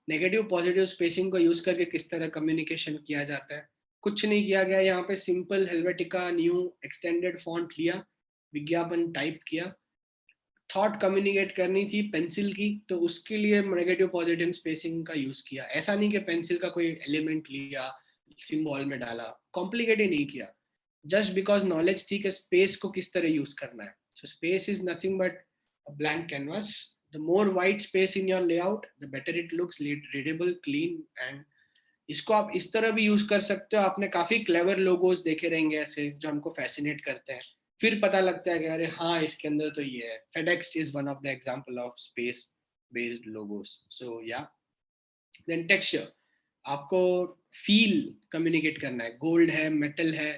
नेगेटिव पॉजिटिव स्पेसिंग को यूज करके किस तरह कम्युनिकेशन किया जाता है, कुछ नहीं किया गया यहाँ पे। Simple Helvetica new extended font लिया, विज्ञापन टाइप किया, थॉट कम्युनिकेट करनी थी पेंसिल की, तो उसके लिए नेगेटिव पॉजिटिव स्पेसिंग का यूज किया। ऐसा नहीं कि पेंसिल का कोई एलिमेंट लिया सिंबल में डाला, कॉम्प्लिकेट ही नहीं किया, जस्ट बिकॉज नॉलेज थी कि स्पेस को किस तरह यूज करना है। So space is nothing but a blank canvas. The more white space in your layout, the better it looks, readable, clean, and इसको आप इस तरह भी यूज कर सकते हो। आपने काफी क्लेवर लोगोस देखे रहेंगे ऐसे जो हमको फैसिनेट करते हैं, फिर पता लगता है कि अरे हाँ इसके अंदर तो ये है। FedEx is one of the example of space based logos. So yeah, then texture, आपको फील कम्युनिकेट करना है। गोल्ड है, मेटल है,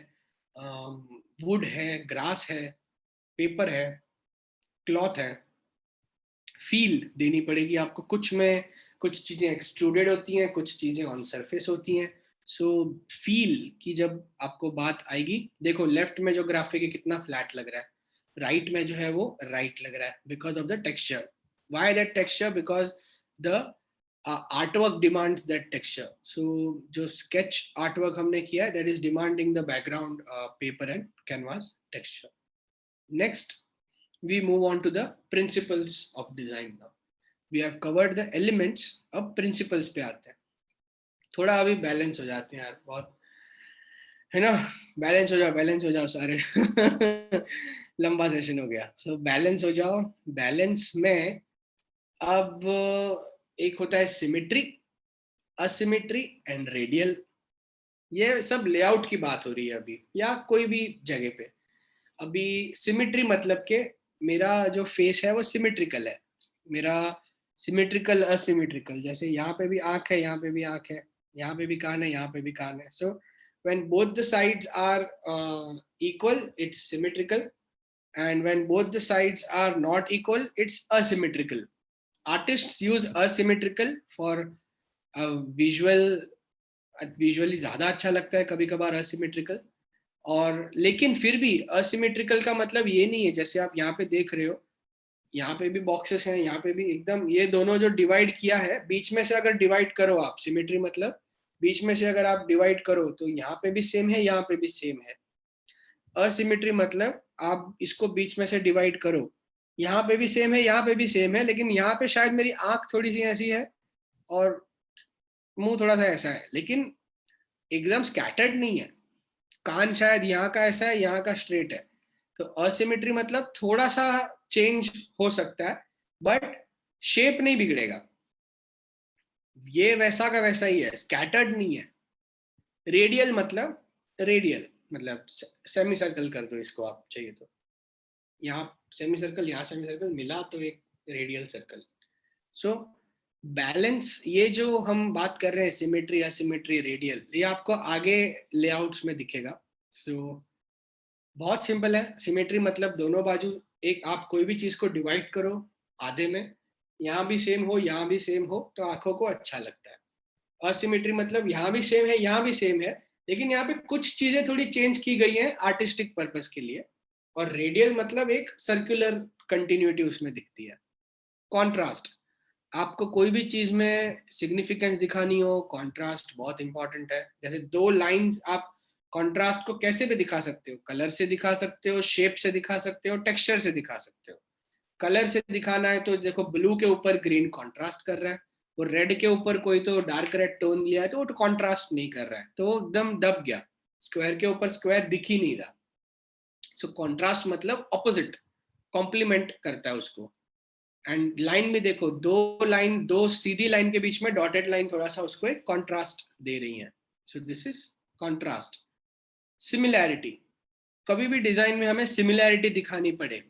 वुड है, ग्रास है, पेपर है, क्लॉथ है, फील देनी पड़ेगी आपको। कुछ में कुछ चीजें एक्सट्रूडेड होती हैं, कुछ चीजें ऑन सरफेस होती हैं। सो फील की जब आपको बात आएगी, देखो लेफ्ट में जो ग्राफिक है कितना फ्लैट लग रहा है, राइट में जो है वो राइट लग रहा है, because of the texture. Why that texture? Because the artwork demands that texture. So जो स्केच आर्टवर्क हमने किया है that is demanding the background paper and canvas texture. Next we move on to the principles of design now. We have covered the elements, अब principles पे आते हैं। थोड़ा अभी बैलेंस हो जाते हैं यार, बहुत है ना, बैलेंस हो जाओ सारे लंबा सेशन हो गया। सो बैलेंस हो जाओ। बैलेंस में अब एक होता है सिमेट्री, असिमेट्री एंड रेडियल। ये सब लेआउट की बात हो रही है अभी, या कोई भी जगह पे। अभी सिमेट्री मतलब के मेरा जो फेस है वो सिमेट्रिकल है, मेरा सिमेट्रिकल असिमेट्रिकल, जैसे यहाँ पे भी आंख है, यहाँ पे भी आंख है, यहाँ पे भी कान है, यहाँ पे भी कान है। सो when both the sides are equal, it's symmetrical, and when both the sides are not equal, it's asymmetrical. Artists use asymmetrical for visual, visually ज्यादा अच्छा लगता है कभी कभार असिमेट्रिकल। और लेकिन फिर भी असिमेट्रिकल का मतलब ये नहीं है, जैसे आप यहाँ पे देख रहे हो, यहाँ पे भी बॉक्सेस हैं, यहाँ पे भी एकदम, ये दोनों जो डिवाइड किया है, बीच में से अगर डिवाइड करो आप, सिमेट्री मतलब बीच में से अगर आप डिवाइड करो तो यहाँ पे भी सेम है, यहाँ पे भी सेम है। असिमेट्री मतलब आप इसको बीच में से डिवाइड करो, यहाँ पे भी सेम है, यहाँ पे भी सेम है, लेकिन यहाँ पे शायद मेरी आंख थोड़ी सी ऐसी है और मुंह थोड़ा सा ऐसा है, लेकिन एकदम स्कैटर्ड नहीं है। कान शायद यहाँ का ऐसा है, यहाँ का स्ट्रेट है। तो असिमेट्री मतलब थोड़ा सा चेंज हो सकता है, बट शेप नहीं बिगड़ेगा, ये वैसा का वैसा ही है, स्कैटर्ड नहीं है। रेडियल मतलब सेमी सर्कल कर दो इसको आप चाहिए तो, यहाँ सेमी सर्कल, यहाँ सेमी सर्कल मिला तो एक रेडियल सर्कल। सो बैलेंस, ये जो हम बात कर रहे हैं सिमेट्री असिमेट्री रेडियल, ये आपको आगे लेआउट्स में दिखेगा। सो बहुत सिंपल है। सिमेट्री मतलब दोनों बाजू, एक आप कोई भी चीज को डिवाइड करो आधे में, यहाँ भी सेम हो यहाँ भी सेम हो तो आंखों को अच्छा लगता है। असिमेट्री मतलब यहाँ भी सेम है यहाँ भी सेम है, लेकिन यहाँ पे कुछ चीजें थोड़ी चेंज की गई हैं आर्टिस्टिक पर्पस के लिए। और रेडियल मतलब एक सर्कुलर कंटिन्यूटी उसमें दिखती है। कॉन्ट्रास्ट, आपको कोई भी चीज में सिग्निफिकेंस दिखानी हो, कॉन्ट्रास्ट बहुत इंपॉर्टेंट है। जैसे दो लाइंस, आप कॉन्ट्रास्ट को कैसे भी दिखा सकते हो, कलर से दिखा सकते हो, शेप से दिखा सकते हो, टेक्सचर से दिखा सकते हो। कलर से दिखाना है तो देखो, ब्लू के ऊपर ग्रीन कॉन्ट्रास्ट कर रहा है, और रेड के ऊपर कोई तो डार्क रेड टोन लिया है तो वो तो कॉन्ट्रास्ट नहीं कर रहा है, तो वो एकदम दब गया, स्क्वायर के ऊपर स्क्वायर दिख ही नहीं रहा। सो कॉन्ट्रास्ट मतलब ऑपोजिट, कॉम्प्लीमेंट करता है उसको। एंड लाइन में देखो, दो सीधी लाइन के बीच में डॉटेड लाइन थोड़ा सा उसको एक कॉन्ट्रास्ट दे रही है। सो दिस इज कॉन्ट्रास्ट। सिमिलैरिटी, कभी भी डिजाइन में हमें सिमिलैरिटी दिखानी पड़े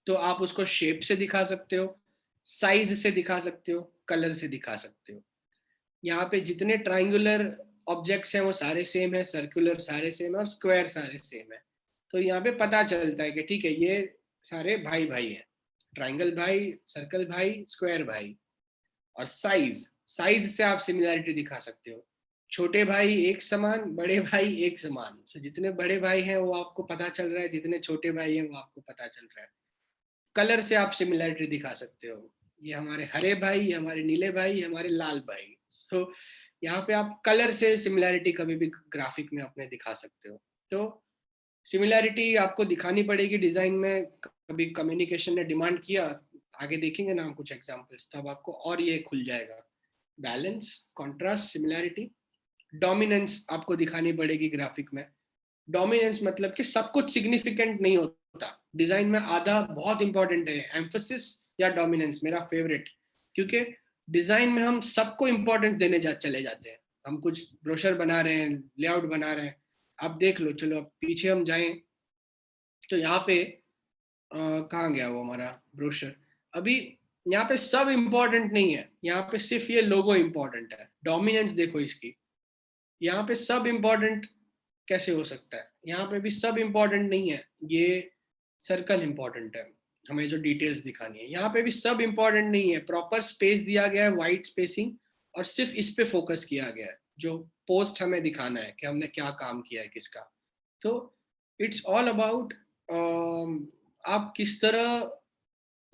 तो आप उसको शेप से दिखा सकते हो, साइज से दिखा सकते हो, कलर से दिखा सकते हो। यहाँ पे जितने ट्राइंगुलर ऑब्जेक्ट्स हैं वो सारे सेम है, सर्कुलर सारे सेम है, और स्क्वायर सारे सेम है। तो यहाँ पे पता चलता है कि ठीक है, ये सारे भाई भाई हैं, ट्राइंगल भाई, सर्कल भाई, स्क्वायर भाई। और साइज, साइज से आप सिमिलैरिटी दिखा सकते हो, छोटे भाई एक समान, बड़े भाई एक समान। तो जितने बड़े भाई हैं वो आपको पता चल रहा है, जितने छोटे भाई हैं वो आपको पता चल रहा है। कलर से आप सिमिलैरिटी दिखा सकते हो, ये हमारे हरे भाई, ये हमारे नीले भाई, ये हमारे लाल भाई। तो यहाँ पे आप कलर से सिमिलैरिटी कभी भी ग्राफिक में अपने दिखा सकते हो। तो सिमिलैरिटी आपको दिखानी पड़ेगी डिजाइन में, कभी कम्युनिकेशन ने डिमांड किया, आगे देखेंगे ना हम कुछ एग्जांपल्स, तब आपको और ये खुल जाएगा। Balance, contrast, similarity. डोमिनेंस आपको दिखानी पड़ेगी ग्राफिक में। डोमिनेंस मतलब कि सब कुछ सिग्निफिकेंट नहीं होता डिजाइन में, आधा बहुत इंपॉर्टेंट है। एम्फोसिस या डोमिनेंस मेरा फेवरेट, क्योंकि डिजाइन में हम सबको इंपॉर्टेंस देने चले जाते हैं। हम कुछ ब्रोशर बना रहे हैं, लेआउट बना रहे हैं, आप देख लो, चलो अब पीछे हम जाएं तो यहाँ पे कहाँ गया वो हमारा ब्रोशर। अभी यहाँ पे सब इंपॉर्टेंट नहीं है, यहाँ पे सिर्फ ये लोगो इंपॉर्टेंट है। डोमिनेंस देखो इसकी, यहाँ पे सब इंपॉर्टेंट कैसे हो सकता है, यहाँ पे भी सब इंपॉर्टेंट नहीं है, ये सर्कल इंपॉर्टेंट है, हमें जो डिटेल्स दिखानी है। यहाँ पे भी सब इंपॉर्टेंट नहीं है, प्रॉपर स्पेस दिया गया है, वाइट स्पेसिंग, और सिर्फ इस पे फोकस किया गया है, जो पोस्ट हमें दिखाना है कि हमने क्या काम किया है किसका। तो इट्स ऑल अबाउट आप किस तरह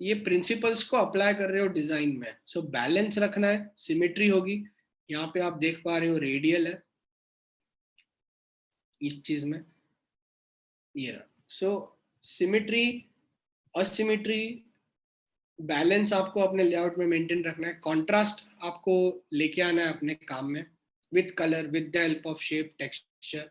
ये प्रिंसिपल्स को अप्लाई कर रहे हो डिजाइन में। सो बैलेंस रखना है, सिमेट्री होगी, यहाँ पे आप देख पा रहे हो रेडियल है इस चीज में, ये रहा। सो सिमेट्री, असिमेट्री, बैलेंस आपको अपने लेआउट में मेंटेन रखना है। कॉन्ट्रास्ट आपको लेके आना है अपने काम में, with colour, with the help of shape, texture.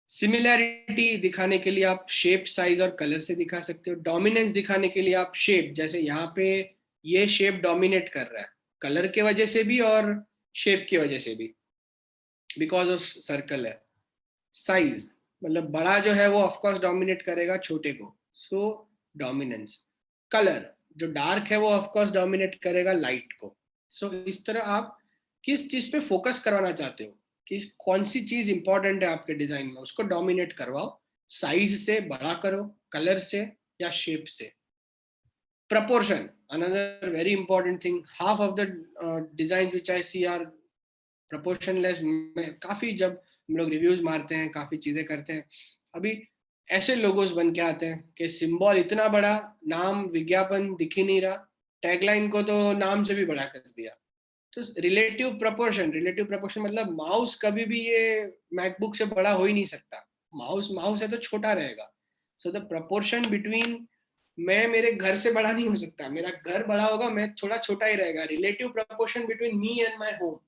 Similarity दिखाने के लिए आप शेप, साइज और कलर से दिखा सकते हो। डोमिनेंस दिखाने के लिए आप शेप, जैसे यहाँ पे ये शेप डोमिनेट कर रहा है कलर के वजह से भी और शेप की वजह से भी, बिकॉज ऑफ सर्कल है। साइज मतलब बड़ा जो है वो ऑफकोर्स डोमिनेट करेगा छोटे को, सो डोमिनेंस। कलर, जो डार्क है वो ऑफकोर्स डोमिनेट करेगा लाइट को। सो इस तरह आप किस चीज पे फोकस करवाना चाहते हो, कि कौन सी चीज इंपॉर्टेंट है आपके डिजाइन में, उसको डोमिनेट करवाओ, साइज से बड़ा करो, कलर से या शेप से. Proportion, another very important thing. Half of the designs which I see are proportionless. काफी जब हम लोग रिव्यूज मारते हैं, काफी चीजें करते हैं, अभी ऐसे लोगोस बन के आते हैं कि सिंबल इतना बड़ा, नाम विज्ञापन दिख ही नहीं रहा, टैगलाइन को तो नाम से भी बड़ा कर दिया. तो रिलेटिव प्रोपोर्शन मतलब माउस कभी भी ये मैकबुक से बड़ा हो ही नहीं सकता. माउस माउस है तो छोटा रहेगा. सो द प्रोपोर्शन बिटवीन, मैं मेरे घर से बड़ा नहीं हो सकता, मेरा घर बड़ा होगा, मैं थोड़ा छोटा ही रहेगा. Relative proportion between me and my home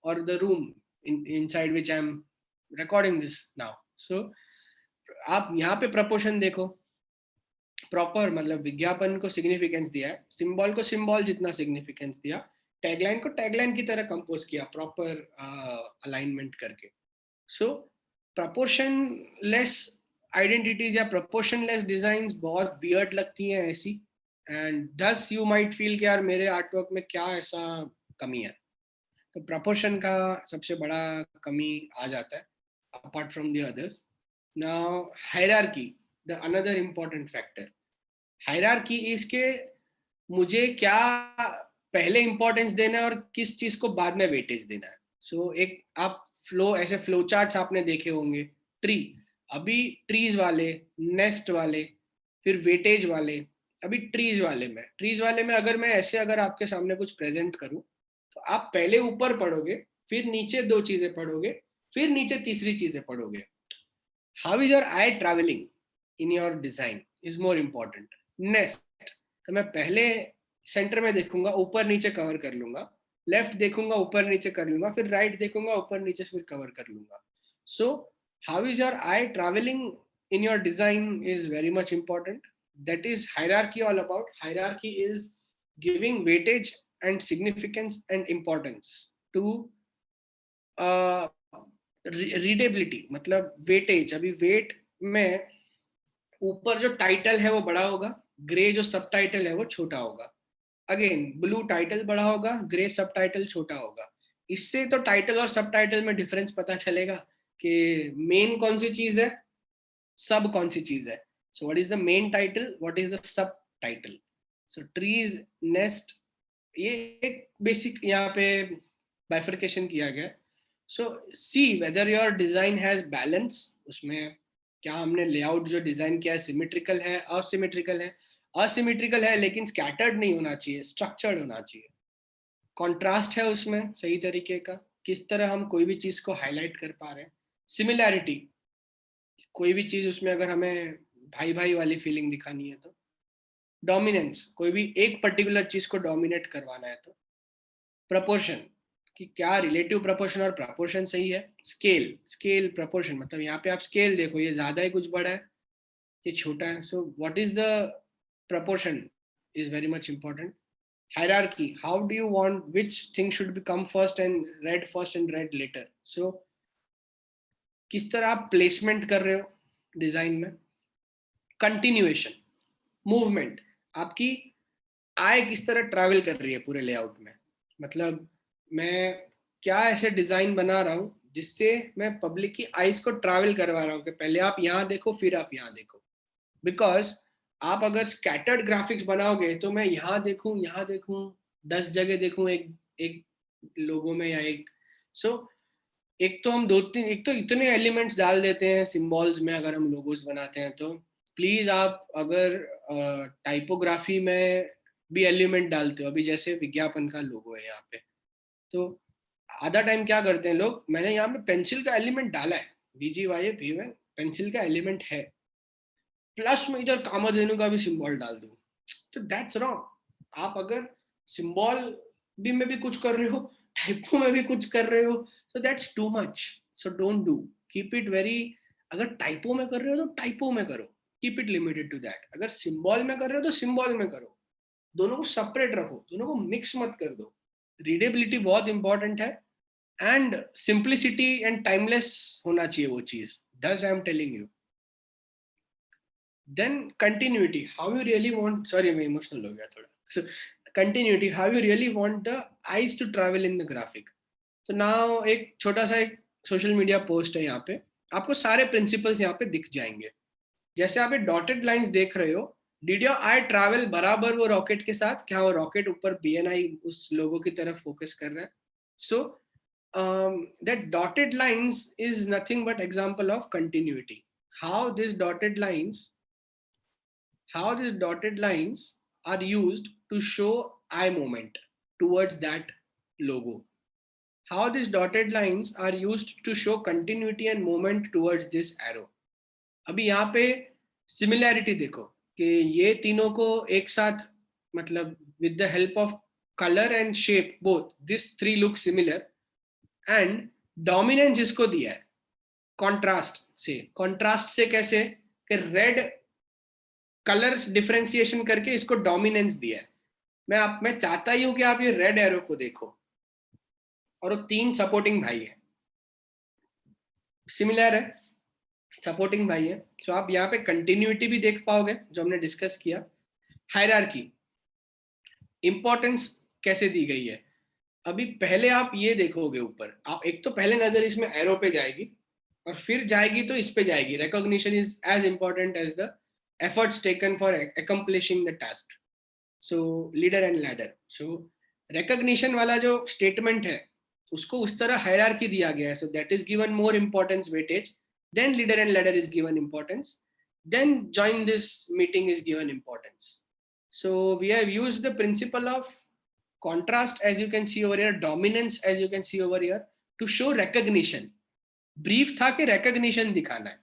और the room inside which I am recording this now. So आप यहाँ पे प्रोपोर्शन देखो. प्रॉपर मतलब विज्ञापन को सिग्निफिकेंस दिया है, सिंबल को सिंबल जितना सिग्निफिकेंस दिया, टैगलाइन को टैगलाइन की तरह कंपोज किया प्रॉपर अलाइनमेंट करके. सो प्रोपोर्शनलेस आइडेंटिटीज या प्रोपोर्शनलेस डिजाइन्स बहुत वियर्ड लगती हैं ऐसी, एंड दस यू माइट फील कि यार मेरे आर्टवर्क में क्या ऐसा कमी है. तो प्रोपोर्शन का सबसे बड़ा कमी आ जाता है apart from the others. Now hierarchy, the another important factor. Hierarchy इसके मुझे क्या पहले इंपॉर्टेंस देना है और किस चीज को बाद में वेटेज देना है. सो एक आप ऐसे फ्लो चार्ट्स आपने देखे होंगे. ट्री, अभी ट्रीज वाले, नेस्ट वाले, फिर वेटेज वाले. अभी ट्रीज वाले में अगर मैं ऐसे अगर आपके सामने कुछ प्रेजेंट करूं, तो आप पहले ऊपर पढ़ोगे, फिर नीचे दो चीजें पढ़ोगे, फिर नीचे तीसरी चीजें पढ़ोगे. How is your I travelling in your design is more important. Next, तो मैं पहले सेंटर में देखूंगा, ऊपर नीचे कवर कर लूंगा, लेफ्ट देखूंगा, ऊपर नीचे कर लूंगा, फिर राइट देखूंगा, ऊपर नीचे फिर कवर कर लूंगा. So how is your I travelling in your design is very much important. That is hierarchy all about. Hierarchy is giving weightage and significance and importance to readability. मतलब वेटेज, अभी वेट में ऊपर जो टाइटल है वो बड़ा होगा, ग्रे जो सब टाइटल है वो छोटा होगा. अगेन ब्लू टाइटल बड़ा होगा, ग्रे सब टाइटल छोटा होगा. इससे तो टाइटल और सब टाइटल में डिफरेंस पता चलेगा कि मेन कौन सी चीज है, सब कौन सी चीज है. So what is the main title, what is the subtitle. So trees, nest, ये एक बेसिक यहाँ पे बाइफर्केशन किया गया. So see whether your design has balance. उसमें क्या हमने लेआउट जो डिजाइन किया है सिमेट्रिकल है, असिमेट्रिकल है. असिमेट्रिकल है लेकिन स्कैटर्ड नहीं होना चाहिए, स्ट्रक्चर्ड होना चाहिए. कॉन्ट्रास्ट है उसमें सही तरीके का, किस तरह हम कोई भी चीज को हाईलाइट कर पा रहे हैं. सिमिलैरिटी, कोई भी चीज उसमें अगर हमें भाई भाई वाली फीलिंग दिखानी है तो. डोमिनेंस, कोई भी एक पर्टिकुलर चीज को डोमिनेट करवाना है तो. प्रपोर्शन, कि क्या रिलेटिव प्रपोर्शन और प्रपोर्शन सही है. स्केल प्रपोर्शन, मतलब यहाँ पे आप स्केल देखो, ये ज्यादा है कुछ बड़ा है, ये छोटा है. So what is the proportion is very much important. hierarchy, how do you want which thing should become first and read later. So किस तरह आप प्लेसमेंट कर रहे हो डिजाइन में. कंटिन्यूएशन, मूवमेंट, आपकी आई किस तरह ट्रैवल कर रही है पूरे लेआउट में. मतलब मैं क्या ऐसे डिजाइन बना रहा हूँ जिससे मैं पब्लिक की आईज को ट्रैवल करवा रहा हूँ कि पहले आप यहाँ देखो फिर आप यहाँ देखो. बिकॉज आप अगर स्कैटर्ड ग्राफिक्स बनाओगे तो मैं यहाँ देखूँ 10 जगह देखूँ एक एक लोगो में या एक. सो एक तो हम एक तो इतने एलिमेंट्स डाल देते हैं सिंबल्स में अगर हम लोगोस बनाते हैं तो. प्लीज आप अगर टाइपोग्राफी में भी एलिमेंट डालते हो, अभी जैसे विज्ञापन का लोगो है यहाँ पे, तो आधा टाइम क्या करते हैं लोग, मैंने यहाँ पे पेंसिल का एलिमेंट डाला है, VGYP में पेंसिल का एलिमेंट है, प्लस में इधर कामधेनु का भी सिंबल डाल दूं. तो दैट्स रॉन्ग. आप अगर सिंबल भी में भी कुछ कर रहे हो, टाइपो में भी कुछ कर रहे हो, so that's too much. So don't do. Keep it very. अगर टाइपो में कर रहे हो तो टाइपो में करो, keep it limited to that. अगर सिंबल में कर रहे हो तो सिंबल में करो, दोनों को सेपरेट रखो, दोनों को मिक्स मत कर दो. रीडेबिलिटी बहुत इंपॉर्टेंट है एंड सिंप्लिसिटी एंड टाइमलेस होना चाहिए वो चीज. Thus I am telling you. Then continuity, how you really want, sorry मैं इमोशनल हो गया थोड़ा. So continuity, how you really want the eyes to travel in the graphic. तो नाउ एक छोटा सा एक सोशल मीडिया पोस्ट है, यहाँ पे आपको सारे प्रिंसिपल्स यहाँ पे दिख जाएंगे। जैसे आप ये डॉटेड लाइंस देख रहे हो, डिड योर आई ट्रैवल बराबर वो रॉकेट के साथ, क्या वो रॉकेट ऊपर BNI उस लोगो की तरफ फोकस कर रहा है? सो that dotted lines is nothing but example of continuity. How these dotted lines are used to show eye movement towards that logo. How these dotted lines are used to show continuity and movement towards this arrow. अभी यहाँ पे सिमिलैरिटी देखो कि ये तीनों को एक साथ, मतलब with the help of color and shape both this three look similar, and dominance इसको दिया है कंट्रास्ट से कैसे कि रेड कलर डिफरेंशिएशन करके इसको डोमिनेंस दिया है। मैं चाहता ही हूं कि आप ये रेड एरो को देखो, और वो 3 सपोर्टिंग भाई है, सिमिलर है, सपोर्टिंग भाई है। तो आप यहाँ पे कंटिन्यूटी भी देख पाओगे जो हमने डिस्कस किया। हायरार्की, इंपॉर्टेंस कैसे दी गई है, अभी पहले आप ये देखोगे ऊपर, आप एक तो पहले नजर इसमें एरो पे जाएगी और फिर जाएगी तो इस पे जाएगी। Recognition is as important as the efforts taken for accomplishing the task. So leader and ladder, so recognition वाला जो स्टेटमेंट है उसको उस तरह हायरार्की दिया गया है, सो that is given more importance weightage, then leader and ladder is given importance, then join this meeting is given importance. So we have used the principle of contrast, as you can see over here, dominance as you can see over here, to show recognition. brief था कि recognition दिखाना है।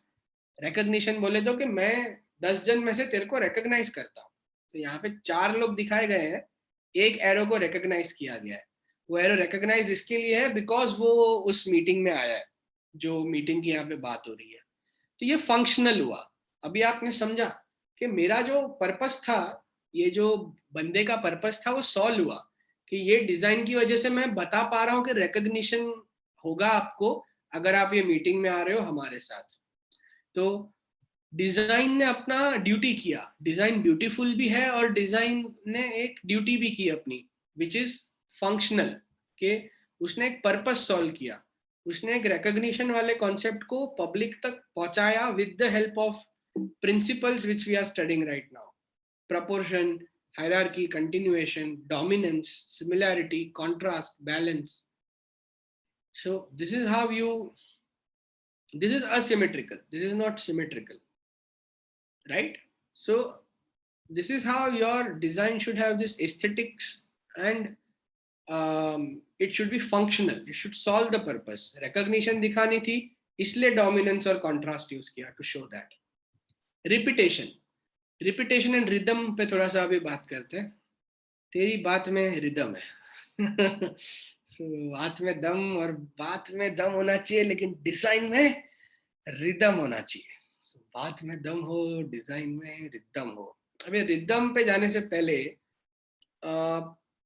recognition बोले तो कि मैं 10 जन में से तेरे को recognize करता हूँ, तो यहाँ पे 4 लोग दिखाए गए हैं, एक एरो को recognize किया गया है। वो एरो recognize इसके लिए है बिकॉज वो उस मीटिंग में आया है जो मीटिंग की यहाँ पे बात हो रही है। तो ये फंक्शनल हुआ। अभी आपने समझा कि मेरा जो पर्पस था, ये जो बंदे का पर्पस था वो सॉल्व हुआ, कि ये डिजाइन की वजह से मैं बता पा रहा हूँ कि रिकॉग्निशन होगा आपको अगर आप ये मीटिंग में आ रहे हो हमारे साथ। तो डिजाइन ने अपना ड्यूटी किया, डिजाइन ब्यूटीफुल भी है और डिजाइन ने एक ड्यूटी भी की अपनी, विच इज फंक्शनल, के उसने एक पर्पस सॉल्व किया, उसने एक रिकॉग्निशन वाले कॉन्सेप्ट को पब्लिक तक पहुंचाया with the help of principles which we are studying right now: proportion, hierarchy, continuation, dominance, similarity, contrast, balance. So this is how this is asymmetrical, this is not symmetrical, right? So this is how your design should have this aesthetics, and it should be functional, it should solve the purpose. Recognition दिखानी थी इसलिए dominance और contrast use किया to show that. Repetition and rhythm पे थोड़ा सा अभी बात करते हैं। तेरी बात में रिदम है so, बात में दम, और बात में दम होना चाहिए लेकिन डिजाइन में रिदम होना चाहिए। so, बात में दम हो, डिजाइन में रिदम हो। अभी रिदम पे जाने से पहले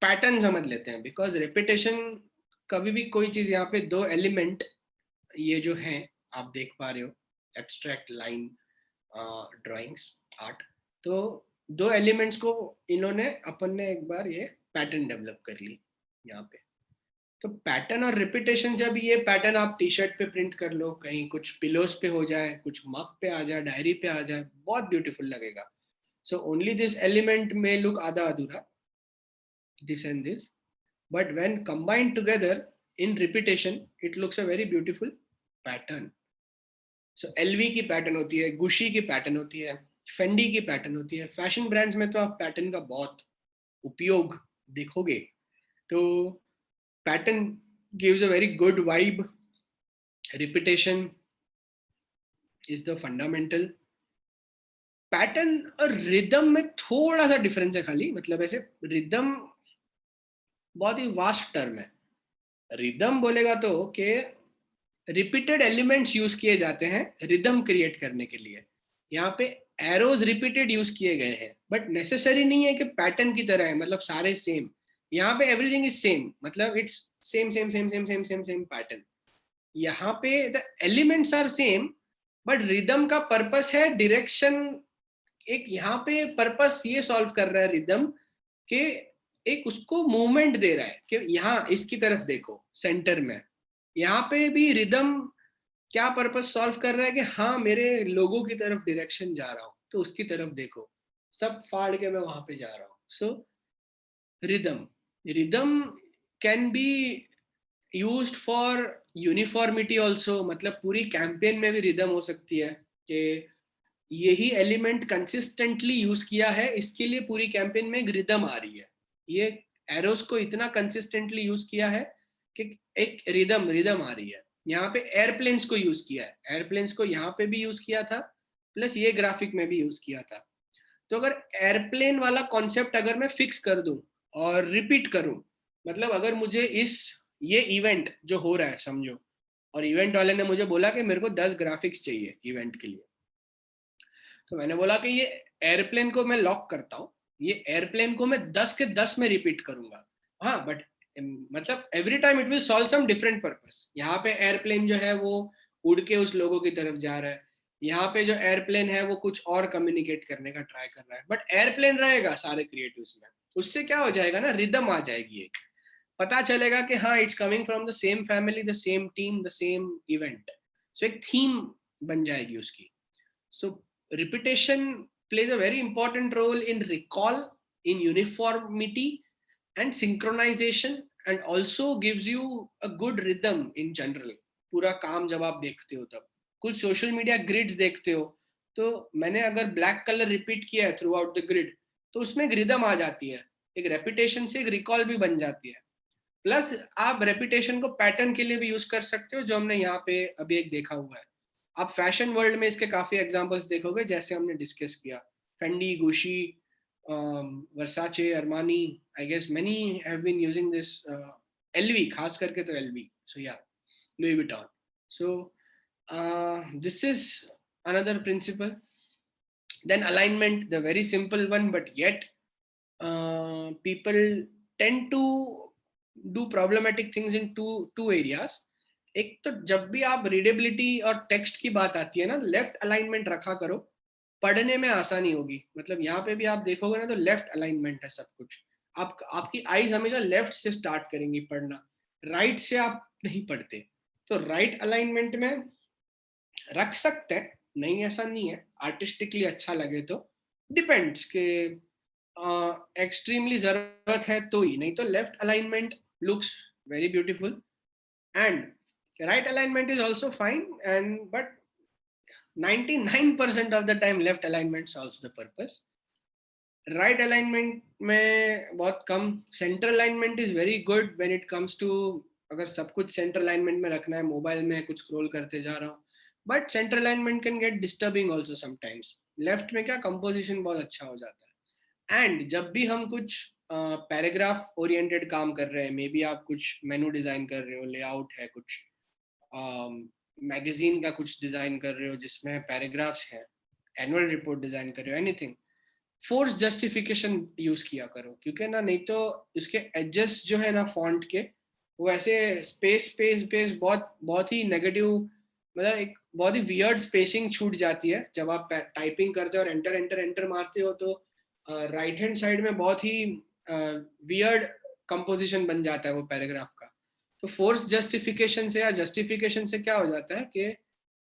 पैटर्न समझ लेते हैं, बिकॉज रेपिटेशन, कभी भी कोई चीज, यहाँ पे 2 एलिमेंट ये जो है आप देख पा रहे हो, एब्स्ट्रैक्ट लाइन ड्राइंग्स आर्ट, तो 2 एलिमेंट्स को इन्होंने, अपन ने एक बार ये पैटर्न डेवलप कर ली यहाँ पे। तो पैटर्न और रिपीटेशन से, अभी ये पैटर्न आप टी शर्ट पे प्रिंट कर लो, कहीं कुछ पिलोस पे हो जाए, कुछ मग पे आ जाए, डायरी पे आ जाए, बहुत ब्यूटीफुल लगेगा। सो ओनली दिस एलिमेंट में लुक आधा अधूरा, this and this, but when combined together in repetition it looks a very beautiful pattern. So LV की पैटर्न होती है, गुशी की पैटर्न होती है, फेंडी की पैटर्न होती है। फैशन ब्रांड्स में तो आप पैटर्न का बहुत उपयोग देखोगे। तो pattern gives a very good vibe, repetition is the fundamental. Pattern और रिदम में थोड़ा सा डिफरेंस है खाली, मतलब ऐसे रिदम बहुत ही वास्ट टर्म है। रिदम बोलेगा तो कि रिपीटेड एलिमेंट्स यूज किए जाते हैं रिदम क्रिएट करने के लिए। यहाँ पे एरोज रिपीटेड यूज किए गए हैं, बट नेसेसरी नहीं है कि पैटर्न की तरह है, मतलब सारे सेम। यहाँ पे एवरीथिंग इज सेम, मतलब it's same same same same same same same pattern. यहाँ पे the elements are same, but rhythm का पर्पस है डायरेक्शन। एक यहाँ पे पर्पस ये सॉल्व कर रहा है रिदम के, एक उसको मूवमेंट दे रहा है कि यहाँ इसकी तरफ देखो सेंटर में, यहाँ पे भी रिदम क्या पर्पस सॉल्व कर रहा है कि हाँ मेरे लोगों की तरफ डायरेक्शन जा रहा हूँ तो उसकी तरफ देखो, सब फाड़ के मैं वहां पे जा रहा हूँ. So rhythm, rhythm can be used for uniformity also. मतलब पूरी कैंपेन में भी रिदम हो सकती है कि यही एलिमेंट कंसिस्टेंटली यूज किया है, इसके लिए पूरी कैंपेन में एक रिदम आ रही है. ये एरोस को इतना कंसिस्टेंटली यूज किया है कि एक रिदम रिदम आ रही है. यहाँ पे एयरप्लेन्स को यूज किया है, एयरप्लेन्स को यहाँ पे भी यूज किया था, प्लस ये ग्राफिक में भी यूज किया था. तो अगर एयरप्लेन वाला कॉन्सेप्ट अगर मैं फिक्स कर दूं और रिपीट करूं, मतलब अगर मुझे इस ये इवेंट जो हो रहा है समझो, और इवेंट वाले ने मुझे बोला कि मेरे को 10 ग्राफिक्स चाहिए इवेंट के लिए, तो मैंने बोला कि ये एयरप्लेन को मैं लॉक करता हूँ, ये एयरप्लेन को मैं 10 के 10 में रिपीट करूंगा. हाँ बट मतलब every time it will solve some different purpose. यहाँ पे एयरप्लेन जो है वो उड़ के उस लोगों की तरफ जा रहा है, यहाँ पे जो एयरप्लेन है वो कुछ और कम्युनिकेट करने का ट्राई कर रहा है, बट एयरप्लेन रहेगा सारे क्रिएटिव्स में. उससे क्या हो जाएगा ना, रिदम आ जाएगी, एक पता चलेगा कि हाँ it's coming from the same family, the same team, the same event. So एक थीम बन जाएगी उसकी. So repetition plays a very important role in recall, in uniformity and synchronization, and also gives you a good rhythm in general. पूरा काम जब आप देखते हो तब कुछ सोशल मीडिया ग्रिड्स देखते हो, तो मैंने अगर ब्लैक कलर रिपीट किया है थ्रू आउट द ग्रिड, तो उसमें एक रिदम आ जाती है, एक रेपिटेशन से एक रिकॉल भी बन जाती है. प्लस आप रेपिटेशन को पैटर्न के लिए भी यूज कर सकते हो, जो हमने यहाँ पे अभी एक देखा हुआ है. आप फैशन वर्ल्ड में इसके काफी एग्जांपल्स देखोगे, जैसे हमने डिस्कस किया, Fendi, Gucci, Versace, Armani, I guess many have been using this, LV खास करके तो एलवी, सो या Louis Vuitton. So this is another principle. Then alignment, the very simple one, but yet people tend to do problematic things in two areas. एक तो जब भी आप रीडेबिलिटी और टेक्स्ट की बात आती है ना, लेफ्ट अलाइनमेंट रखा करो, पढ़ने में आसानी होगी. मतलब यहाँ पे भी आप देखोगे ना तो लेफ्ट अलाइनमेंट है सब कुछ. आपकी आईज हमेशा लेफ्ट से स्टार्ट करेंगी पढ़ना, राइट से आप नहीं पढ़ते. तो राइट अलाइनमेंट में रख सकते हैं, नहीं ऐसा नहीं है, आर्टिस्टिकली अच्छा लगे तो, डिपेंड्स के एक्सट्रीमली जरूरत है तो ही, नहीं तो left alignment looks very beautiful and right alignment is also fine, and but 99% of the time left alignment solves the purpose. Right alignment में बहुत कम. Center alignment is very good when it comes to अगर सब कुछ center alignment में रखना है, मोबाइल में कुछ scroll करते जा रहा हूँ, but center alignment can get disturbing also sometimes. Left में क्या composition बहुत अच्छा हो जाता है. And जब भी हम कुछ पैराग्राफ ओरिएंटेड काम कर रहे हैं, मे बी आप कुछ मेनू डिजाइन कर रहे हो, लेआउट है, कुछ मैगजीन का कुछ डिजाइन कर रहे हो जिसमें पैराग्राफ्स हैं, एनुअल रिपोर्ट डिजाइन कर रहे हो, एनीथिंग, फोर्स जस्टिफिकेशन यूज किया करो, क्योंकि ना नहीं तो उसके एडजस्ट जो है ना फॉन्ट के, वो ऐसे स्पेस स्पेस स्पेस बहुत बहुत ही नेगेटिव, मतलब एक बहुत ही वियर्ड स्पेसिंग छूट जाती है जब आप टाइपिंग करते हो और एंटर एंटर एंटर मारते हो, तो राइट हैंड साइड में बहुत ही वियर्ड कंपोजिशन बन जाता है वो पैराग्राफ का. तो फोर्स जस्टिफिकेशन से या जस्टिफिकेशन से क्या हो जाता है कि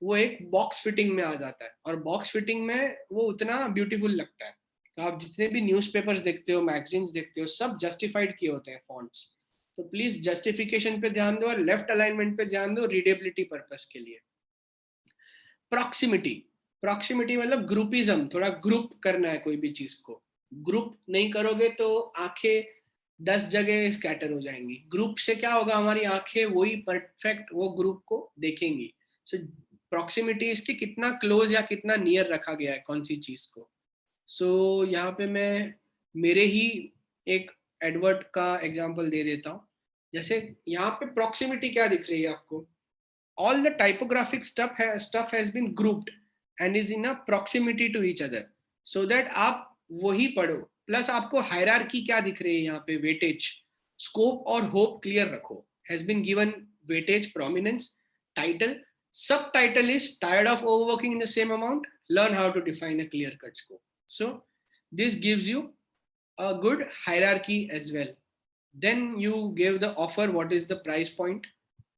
वो एक बॉक्स फिटिंग में आ जाता है, और बॉक्स फिटिंग में वो उतना ब्यूटीफुल लगता है. तो आप जितने भी न्यूज़पेपर्स देखते हो, मैगजीन्स देखते हो, सब जस्टिफाइड किए होते हैं फॉन्ट्स. तो प्लीज जस्टिफिकेशन पे ध्यान दो और लेफ्ट अलाइनमेंट पे ध्यान दो रीडेबिलिटी पर्पस के लिए. प्रॉक्सिमिटी, प्रॉक्सिमिटी मतलब ग्रुपिज्म, थोड़ा ग्रुप करना है कोई भी चीज को. ग्रुप नहीं करोगे तो आंखें 10 जगह स्कैटर हो जाएंगी. ग्रुप से क्या होगा, हमारी आंखें वही परफेक्ट वो ग्रुप को देखेंगी. सो प्रॉक्सिमिटी इसके कितना क्लोज या कितना नियर रखा गया है कौन सी चीज को. सो यहाँ पे मैं मेरे ही एक एडवर्ट का एग्जांपल दे देता हूँ. जैसे यहाँ पे प्रॉक्सिमिटी क्या दिख रही है आपको, all the typographic stuff has been grouped and is in a proximity to each other, so that आप वही पढ़ो. प्लस आपको हायरार्की क्या दिख रही है यहाँ पे, वेटेज, स्कोप और होप क्लियर रखो. has been given weightage, prominence, title, subtitle is tired of overworking in the same amount, learn how to define a clear cut scope. So this gives you a good hierarchy as well. Then you give the offer, what is the price point,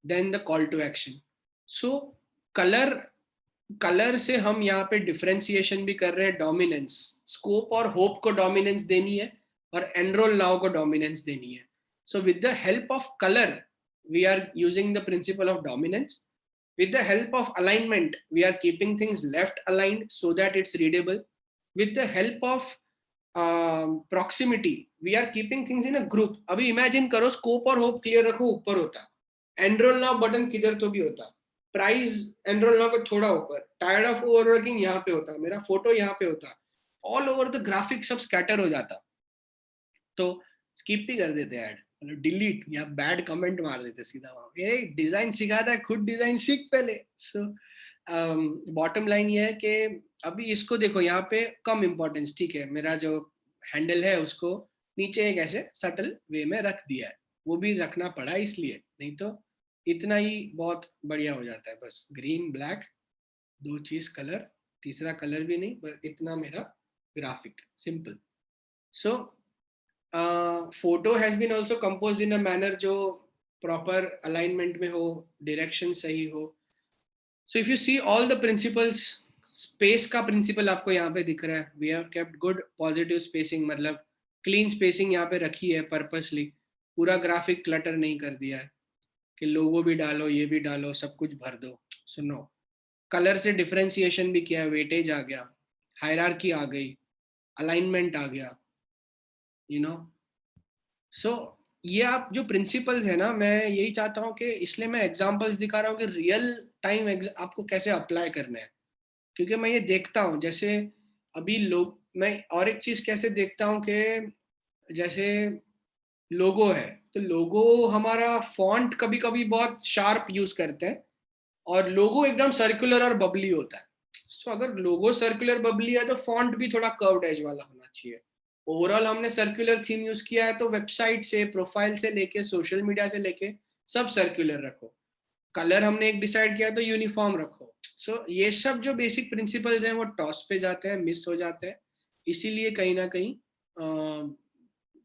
then the call to action. So colour से हम यहाँ पे डिफरेंशिएशन भी कर रहे हैं. डोमिनेंस, स्कोप और होप को डोमिनेंस देनी है और एनरोल नाउ को डोमिनेंस देनी है. So with the help of colour we are using the principle of dominance. With the help of alignment, we are keeping things left aligned so that it's readable. With the help of proximity, we are keeping things in a group. अभी imagine करो scope और hope clear रखो ऊपर होता, enroll now button किधर तो भी होता, प्राइस एनरोल नाउ को थोड़ा ऊपर, टायर्ड ऑफ ओवरवर्किंग यहाँ पे होता, मेरा फोटो यहाँ पे होता, ऑल ओवर द ग्राफिक सब स्कैटर हो जाता. तो स्किप भी कर देते ऐड, मतलब डिलीट या बैड कमेंट मार देते सीधा वहां. ये डिजाइन सिखाता है, खुद डिजाइन सीख पहले. सो बॉटम लाइन ये है कि अभी इसको देखो, यहाँ पे कम इंपॉर्टेंस, ठीक है, मेरा जो हैंडल है उसको नीचे एक ऐसे सटल वे में रख दिया है, वो भी रखना पड़ा इसलिए, नहीं तो इतना ही बहुत बढ़िया हो जाता है. बस ग्रीन ब्लैक दो चीज कलर, तीसरा कलर भी नहीं, बस इतना मेरा graphic simple. So photo has been also composed in a manner जो प्रॉपर अलाइनमेंट में हो, डायरेक्शन सही हो. So if you see all the principles, space का प्रिंसिपल आपको यहाँ पे दिख रहा है. We have kept good positive spacing, मतलब क्लीन स्पेसिंग यहाँ पे रखी है पर्पसली. पूरा ग्राफिक क्लटर नहीं कर दिया है कि लोगो भी डालो, ये भी डालो, सब कुछ भर दो. सुनो, कलर से डिफरेंशिएशन भी किया है, वेटेज आ गया, हायरार्की आ गई, अलाइनमेंट आ गया, यू नो. सो ये आप जो प्रिंसिपल्स है ना, मैं यही चाहता हूँ कि इसलिए मैं एग्जांपल्स दिखा रहा हूँ कि रियल टाइम आपको कैसे अप्लाई करना है. क्योंकि मैं ये देखता हूँ, जैसे अभी लोग, मैं और एक चीज कैसे देखता हूँ कि जैसे लोगो है, तो लोगो हमारा फॉन्ट कभी कभी बहुत शार्प यूज करते हैं और लोगो एकदम सर्कुलर और बबली होता है. सो अगर लोगो सर्कुलर बबली है तो फॉन्ट भी थोड़ा कर्व्ड एज वाला होना चाहिए. ओवरऑल हमने सर्कुलर थीम यूज किया है, तो वेबसाइट से, प्रोफाइल से लेके, सोशल मीडिया से लेके सब सर्कुलर रखो. कलर हमने एक डिसाइड किया तो यूनिफॉर्म रखो. सो ये सब जो बेसिक प्रिंसिपल्स हैं वो टॉस पे जाते हैं, मिस हो जाते हैं, इसीलिए कहीं ना कहीं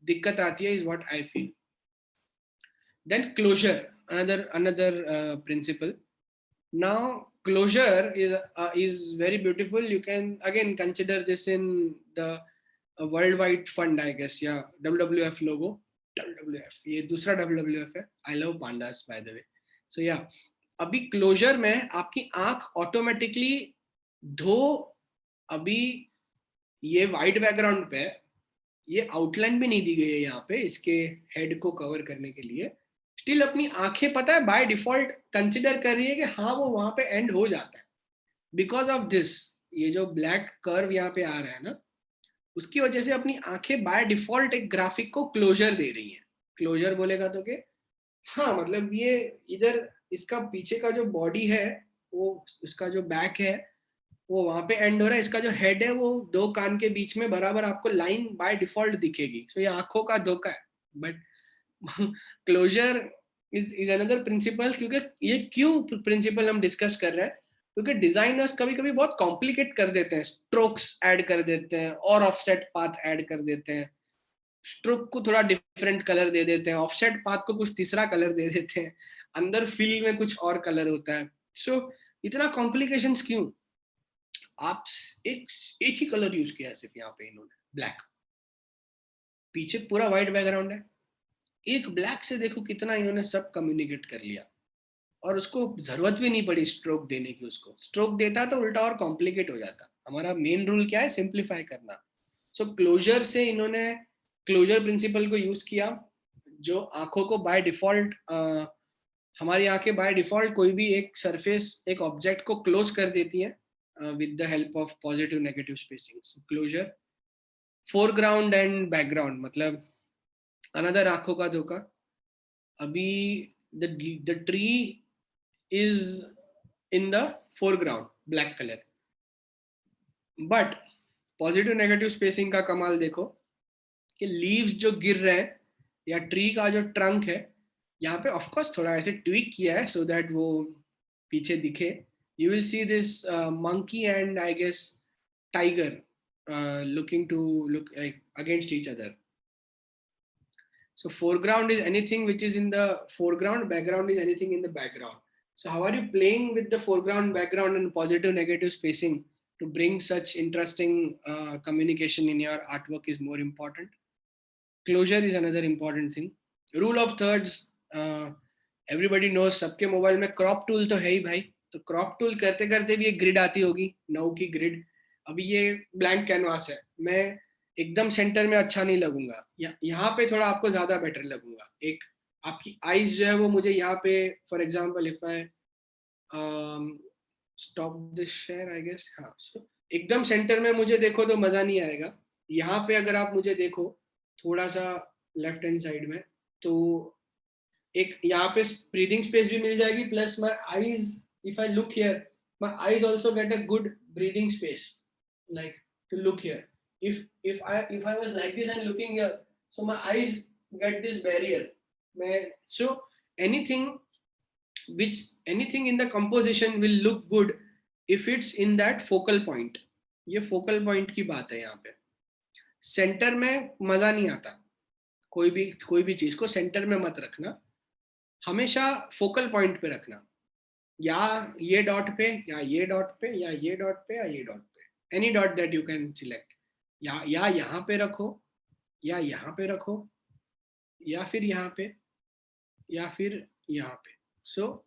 दिक्कत आती है, is what I feel. Then closure, another principle. Now closure is very beautiful. You can again consider this in the worldwide fund, I guess. Yeah, WWF logo. WWF, ये दूसरा WWF है. I love pandas by the way. So yeah, अभी क्लोजर में आपकी आंख ऑटोमेटिकली धो. अभी ये वाइट बैकग्राउंड पे ये आउटलाइन भी नहीं दी गई है यहाँ पे इसके हेड को कवर करने के लिए. स्टिल अपनी आंखें पता है बाय डिफॉल्ट कंसिडर कर रही है कि हाँ वो वहां पे एंड हो जाता है. बिकॉज ऑफ दिस, ये जो ब्लैक कर्व यहाँ पे आ रहा है ना, उसकी वजह से अपनी आंखें बाय डिफॉल्ट एक ग्राफिक को क्लोजर दे रही है. क्लोजर बोलेगा तो कि हाँ, मतलब ये इधर इसका पीछे का जो बॉडी है, वो इसका जो बैक है वो वहां पे एंड हो रहा है, इसका जो हेड है वो दो कान के बीच में बराबर आपको लाइन बाय डिफॉल्ट दिखेगी. सो ये आंखों का धोखा है. But closure is another principle. क्योंकि ये क्यों प्रिंसिपल हम डिस्कस कर रहे हैं, क्योंकि डिजाइनर्स कभी कभी बहुत कॉम्प्लिकेट कर देते हैं. स्ट्रोक्स ऐड कर देते हैं और ऑफसेट पाथ ऐड कर देते हैं, स्ट्रोक को थोड़ा डिफरेंट कलर दे देते हैं, ऑफसेट पाथ को कुछ तीसरा कलर दे देते हैं, अंदर फिल में कुछ और कलर होता है. सो इतना कॉम्प्लिकेशंस क्यों? आप एक ही कलर यूज किया है सिर्फ यहाँ पे इन्होंने, ब्लैक. पीछे पूरा व्हाइट बैकग्राउंड है, एक ब्लैक से देखो कितना इन्होंने सब कम्युनिकेट कर लिया. और उसको जरूरत भी नहीं पड़ी स्ट्रोक देने की. उसको स्ट्रोक देता तो उल्टा और कॉम्प्लिकेट हो जाता. हमारा मेन रूल क्या है? सिंप्लीफाई करना. सो क्लोजर से इन्होंने क्लोजर प्रिंसिपल को यूज किया, जो आंखों को बाय डिफॉल्ट, हमारी आंखें बाय डिफॉल्ट कोई भी एक सरफेस, एक ऑब्जेक्ट को क्लोज कर देती है with the help of positive negative spacing. So closure, foreground and background, मतलब अनदर आंखों का धोखा. अभी the tree is in the foreground, black colour, but positive negative spacing का कमाल देखो कि लीव्स जो गिर रहे हैं या ट्री का जो ट्रंक है, यहाँ पे ऑफ कोर्स थोड़ा ऐसे ट्विक किया है सो दैट वो पीछे दिखे. You will see this monkey and I guess tiger looking to look like against each other. So foreground is anything which is in the foreground, background is anything in the background. So how are you playing with the foreground, background, and positive, negative spacing to bring such interesting communication in your artwork is more important. Closure is another important thing. Rule of thirds, everybody knows, सबके मोबाइल में क्रॉप टूल तो है ही भाई. तो क्रॉप टूल करते करते भी एक ग्रिड आती होगी, 9 की ग्रिड. अभी ये ब्लैंक कैनवास है, मैं एकदम सेंटर में अच्छा नहीं लगूंगा, यहाँ पे थोड़ा आपको ज्यादा बेटर लगूंगा. एक आपकी आईज जो है वो मुझे यहाँ पे, for example if I stop this share I guess, हाँ, सो एकदम सेंटर में मुझे देखो तो मजा नहीं आएगा. यहाँ पे अगर आप मुझे देखो थोड़ा सा लेफ्ट हैंड साइड में, तो एक यहाँ पे ब्रीदिंग स्पेस भी मिल जाएगी, plus my eyes, if I look here, my eyes also get a good breathing space, like to look here. if I was like this and looking here, so my eyes get this barrier. So anything in the composition will look good if it's in that focal point. ये focal point की बात है. यहाँ पे सेंटर में मजा नहीं आता. कोई भी चीज को सेंटर में मत रखना, हमेशा फोकल पॉइंट पे रखना, या ये डॉट पे, या ये डॉट पे, या ये डॉट पे, या ये डॉट पे, any dot that you can select. या यहाँ पे रखो, या यहाँ पे रखो, या फिर यहाँ पे, या फिर यहाँ पे. So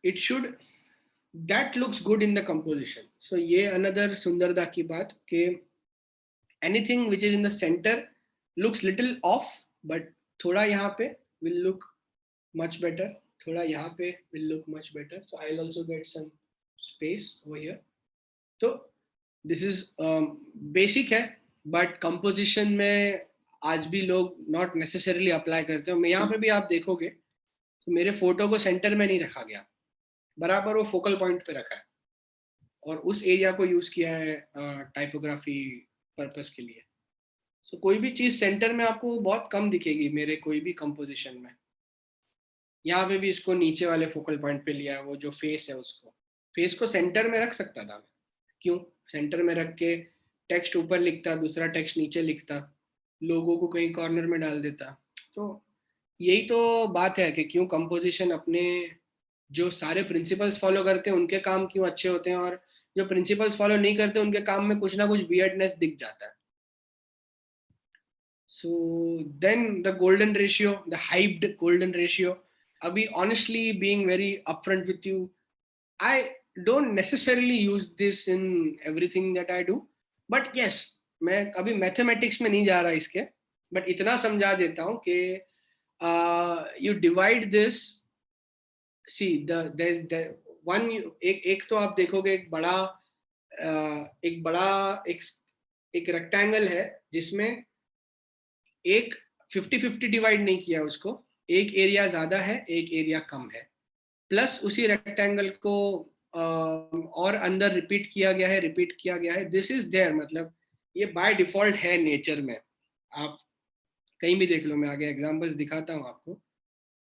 it should, that looks good in the composition. So ये अनदर सुंदरता की बात कि anything which is in the centre looks little off, but थोड़ा यहाँ पे will look much better, थोड़ा यहाँ पे will look much better. So I'll also get some space over here. तो this is basic है, but composition में आज भी लोग not necessarily apply करते हो. मैं यहाँ पे भी आप देखोगे तो मेरे फोटो को सेंटर में नहीं रखा गया, बराबर वो फोकल पॉइंट पे रखा है, और उस एरिया को यूज किया है टाइपोग्राफी पर्पस के लिए. So, कोई भी चीज सेंटर में आपको बहुत कम दिखेगी मेरे कोई भी कंपोजिशन में. यहाँ पे भी इसको नीचे वाले फोकल पॉइंट पे लिया है, वो जो फेस है उसको, फेस को सेंटर में रख सकता था मैं. क्यों सेंटर में रख के टेक्स्ट ऊपर लिखता, दूसरा टेक्स्ट नीचे लिखता, लोगों को कहीं कॉर्नर में डाल देता. तो यही तो बात है कि क्यों कंपोजिशन अपने जो सारे प्रिंसिपल्स फॉलो करते हैं उनके काम क्यों अच्छे होते हैं, और जो प्रिंसिपल्स फॉलो नहीं करते उनके काम में कुछ ना कुछ वियर्डनेस दिख जाता है. So then the golden ratio, the hyped golden ratio. Abhi, honestly, being very upfront with you, I don't necessarily use this in everything that I do. But yes, मैं कभी mathematics में नहीं जा रहा इसके, but इतना समझा देता हूँ कि you divide this. See the one, एक तो आप देखोगे एक रेक्टेंगल है जिसमें एक 50-50 डिवाइड नहीं किया उसको, एक एरिया ज्यादा है एक एरिया कम है, प्लस उसी रेक्टेंगल को और अंदर रिपीट किया गया है. दिस इज देयर, मतलब ये बाय डिफॉल्ट है नेचर में. आप कहीं भी देख लो, मैं आगे एग्जांपल्स दिखाता हूँ आपको.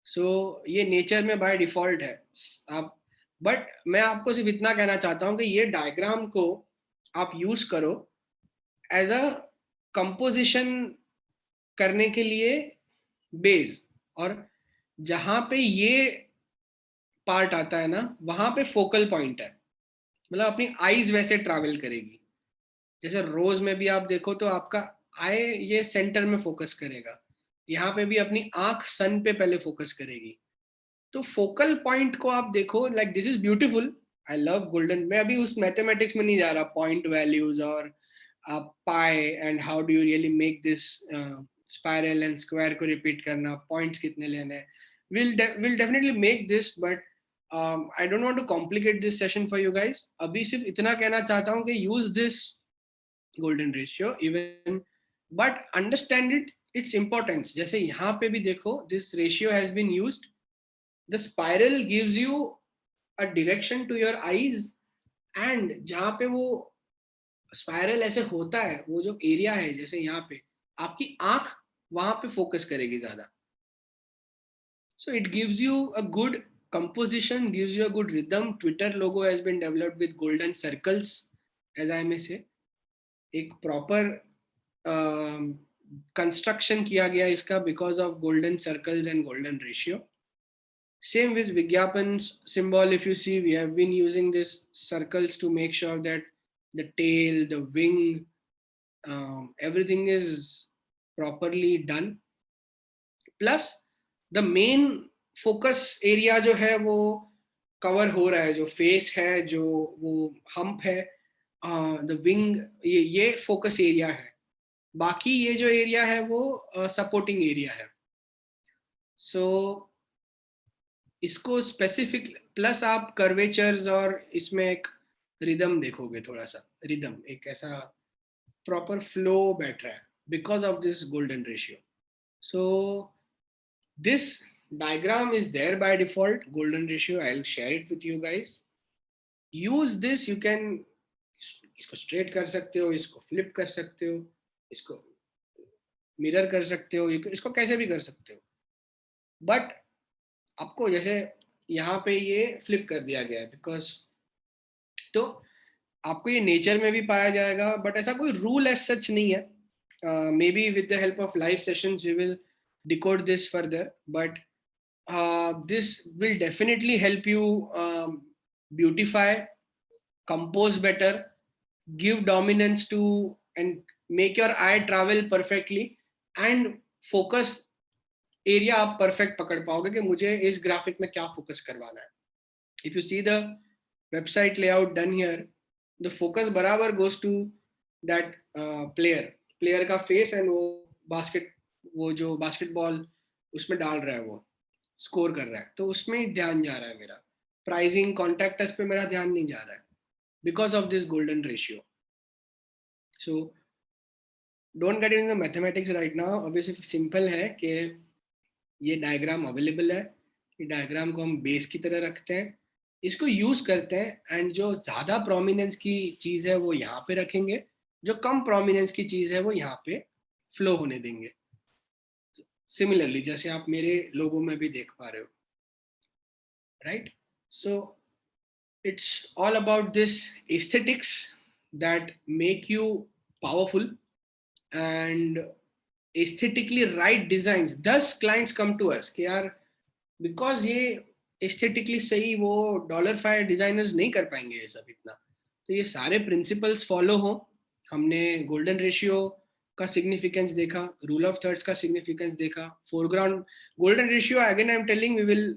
सो ये नेचर में बाय डिफॉल्ट है. आप, बट मैं आपको सिर्फ इतना कहना चाहता हूँ कि ये डायग्राम को आप यूज करो एज अ कंपोजिशन करने के लिए बेस, और जहां पे ये पार्ट आता है ना वहां पे फोकल पॉइंट है, मतलब अपनी आईज वैसे ट्रैवल करेगी. जैसे रोज में भी आप देखो तो आपका आई ये सेंटर में फोकस करेगा, यहाँ पे भी अपनी आंख सन पे पहले फोकस करेगी. तो फोकल पॉइंट को आप देखो, like this is beautiful, I love golden. मैं अभी उस मैथमेटिक्स में नहीं जा रहा, पॉइंट वैल्यूज और pie and how do you really make this spiral and square को रिपीट करना, पॉइंट्स कितने लेने हैं. we'll definitely make this, but I don't want to complicate this session for you guys. अभी सिर्फ इतना कहना चाहता हूँ कि use this golden ratio even, but understand its importance. जैसे यहाँ पे भी देखो, this ratio has been used. The spiral gives you a direction to your eyes, and जहाँ पे वो स्पाइरल ऐसे होता है, वो जो एरिया है जैसे यहाँ पे, आपकी आंख वहां पे फोकस करेगी ज्यादा. So it gives you a good composition, gives you a good rhythm. Twitter logo has been developed with golden circles, as I may say. एक proper कंस्ट्रक्शन किया गया इसका because of golden circles and golden ratio. Same with Vigyapan's symbol. If you see, we have been using these circles to make sure that the tail, the wing, everything is properly done. Plus, the main focus area जो है वो cover हो रहा है, जो face है, जो वो hump है, the wing, ये focus area है. बाकी ये जो area है वो supporting area है. So इसको स्पेसिफिक प्लस आप कर्वेचर्स और इसमें एक रिदम देखोगे, थोड़ा सा रिदम, एक ऐसा प्रॉपर फ्लो बैठ रहा है because of this golden ratio. So this diagram is there by default, golden ratio. I will share it with you guys. Use this, you can इसको स्ट्रेट कर सकते हो, इसको फ्लिप कर सकते हो, इसको मिरर कर सकते हो, इसको कैसे भी कर सकते हो. बट आपको जैसे यहाँ पे ये फ्लिप कर दिया गया है बिकॉज, तो आपको ये नेचर में भी पाया जाएगा, बट ऐसा कोई रूल एज सच नहीं है. Maybe with the help of live sessions we will decode this further, but this will definitely help you beautify, compose better, give dominance to, and make your eye travel perfectly, and focus area आप परफेक्ट पकड़ पाओगे कि मुझे इस ग्राफिक में क्या फोकस करवाना है. If you see the website layout done here, the focus बराबर गोज टू दैट प्लेयर का फेस, एंड वो जो बास्केटबॉल उसमें डाल रहा है, वो स्कोर कर रहा है, तो उसमें ध्यान जा रहा है मेरा. प्राइजिंग, कॉन्टैक्ट पे मेरा ध्यान नहीं जा रहा है because of this golden ratio. So don't get in the mathematics right now. Obviously simple है कि ये डायग्राम अवेलेबल है, ये डायग्राम को हम बेस की तरह रखते हैं, इसको यूज करते हैं, एंड जो ज्यादा प्रोमिनेंस की चीज है वो यहाँ पे रखेंगे, जो कम प्रोमिनेंस की चीज है वो यहाँ पे फ्लो होने देंगे. सिमिलरली जैसे आप मेरे लोगों में भी देख पा रहे हो, right. So it's all about this aesthetics that make you powerful, and aesthetically right designs. Thus clients come to us कि यार because ये aesthetically सही वो $5 designers नहीं कर पाएंगे ये सब इतना. तो ये सारे principles follow हो. हमने golden ratio का significance देखा, rule of thirds का significance देखा, foreground golden ratio. Again I'm telling, we will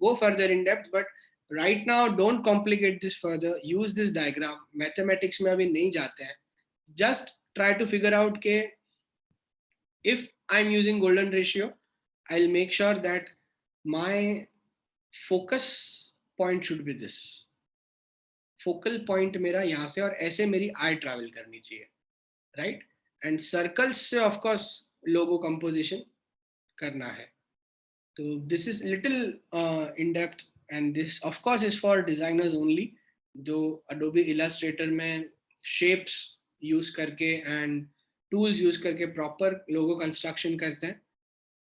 go further in depth, but right now don't complicate this further. Use this diagram. Mathematics में अभी नहीं जाते हैं. Just try to figure out के if I'm using golden ratio, I'll make sure that my focus point should be this. Focal point मेरा यहाँ से, और ऐसे मेरी eye travel करनी चाहिए, right? And circles से of course logo composition करना है. So this is little in depth, and this of course is for designers only. जो Adobe Illustrator में shapes use करके and tools use करके proper logo construction करते हैं.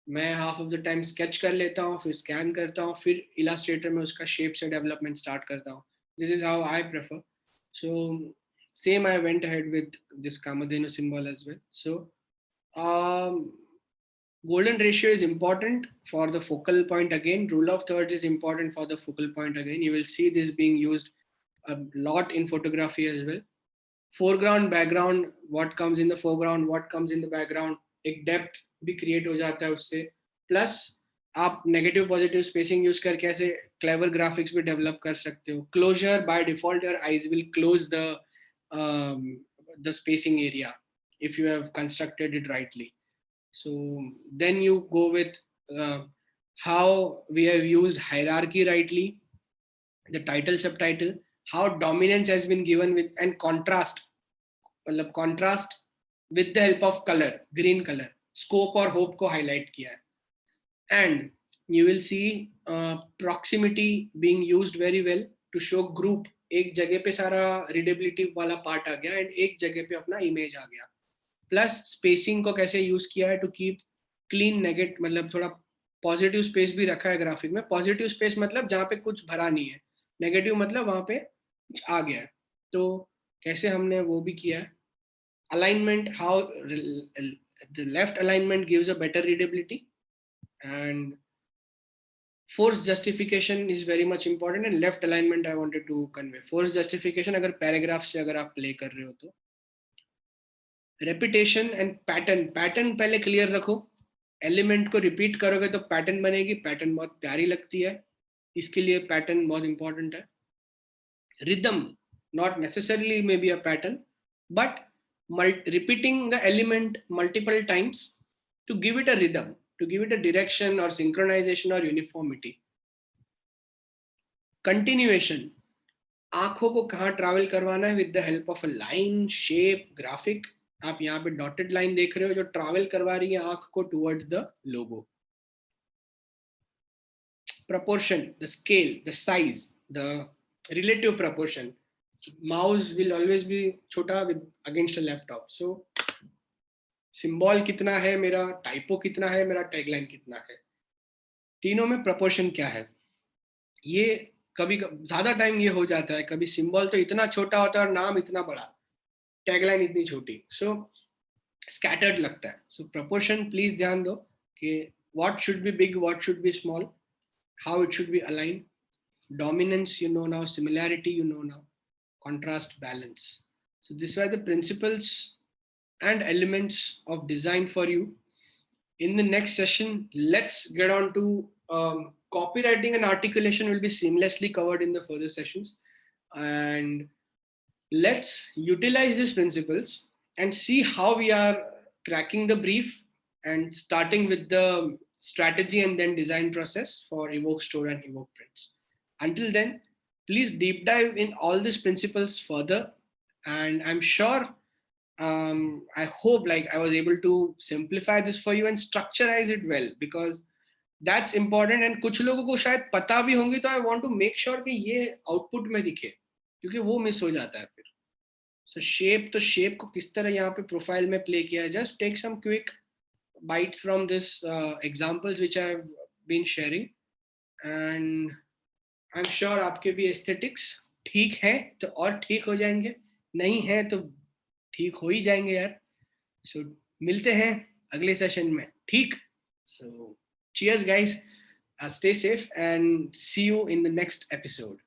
मैं half of the time sketch कर लेता हूँ, फिर scan करता हूँ, फिर Illustrator में उसका shape से development start करता हूँ. This is how I prefer. So same I went ahead with this Kamadhenu symbol as well. So golden ratio is important for the focal point again. Rule of thirds is important for the focal point again. You will see this being used a lot in photography as well. Foreground, background, what comes in the foreground, what comes in the background, एक depth भी create हो जाता है उससे. Plus आप negative positive spacing use करके ऐसे clever graphics भी develop कर सकते हो. Closure, by default your eyes will close the spacing area if you have constructed it rightly. So then you go with how we have used hierarchy rightly, the title, subtitle, how dominance has been given with, and contrast with the help of color, green color, scope or hope को highlight किया है. And you will see proximity being used very well to show group. एक जगह पे सारा readability वाला part आ गया, and एक जगह पे अपना image आ गया. प्लस स्पेसिंग को कैसे यूज किया है टू कीप क्लीन नेगेटिव, मतलब थोड़ा पॉजिटिव स्पेस भी रखा है ग्राफिक में. पॉजिटिव स्पेस मतलब जहाँ पे कुछ भरा नहीं है, नेगेटिव मतलब वहाँ पे कुछ आ गया है, तो कैसे हमने वो भी किया है. Alignment, how The left alignment gives a better readability, and force justification is very much important. And left alignment I wanted to convey. Force justification अगर पैराग्राफ से अगर आप प्ले कर रहे हो तो रेपिटेशन एंड पैटर्न पहले क्लियर रखो. एलिमेंट को रिपीट करोगे तो पैटर्न बनेगी. पैटर्न बहुत प्यारी लगती है, इसके लिए पैटर्न बहुत इंपॉर्टेंट है. Rhythm not necessarily maybe a pattern, but repeating the element multiple times to give it a rhythm, to give it a direction or synchronization or uniformity. Continuation, आंखों को कहाँ ट्रैवल करवाना है with the help of a line, shape, graphic. आप यहाँ पे डॉटेड लाइन देख रहे हो जो ट्रैवल करवा रही है आंख को towards the logo. Proportion, the scale, the size, the relative proportion. Mouse will always be छोटा with against a laptop. So symbol कितना है मेरा, typo कितना है मेरा, tagline कितना है, तीनों में proportion क्या है. ये कभी ज्यादा टाइम ये हो जाता है, कभी सिंबल तो इतना छोटा होता है और नाम इतना बड़ा, टैगलाइन इतनी छोटी, सो स्कैटर्ड लगता है. सो प्रपोर्शन प्लीज ध्यान दो कि what should be big, what should be small, how it should be align. Dominance you know now, similarity you know now, contrast, balance. So these were the principles and elements of design for you. In the next session, let's get on to copywriting and articulation will be seamlessly covered in the further sessions. And let's utilize these principles and see how we are cracking the brief and starting with the strategy and then design process for Evoke Store and Evoke Prints. Until then, please deep dive in all these principles further, and I'm sure I hope like I was able to simplify this for you and structureize it well, because that's important. And कुछ लोगों को शायद पता भी होंगी, तो I want to make sure कि ये आउटपुट में दिखे, क्योंकि वो मिस हो जाता है फिर. So shape, तो shape को किस तरह यहाँ पे प्रोफाइल में प्ले किया है, just take some quick bites from this examples which I've been sharing, and I'm sure आपके भी एस्थेटिक्स ठीक है तो और ठीक हो जाएंगे, नहीं है तो ठीक हो ही जाएंगे यार. सो मिलते हैं अगले सेशन में, ठीक. सो cheers guys, stay safe and see you in the next episode.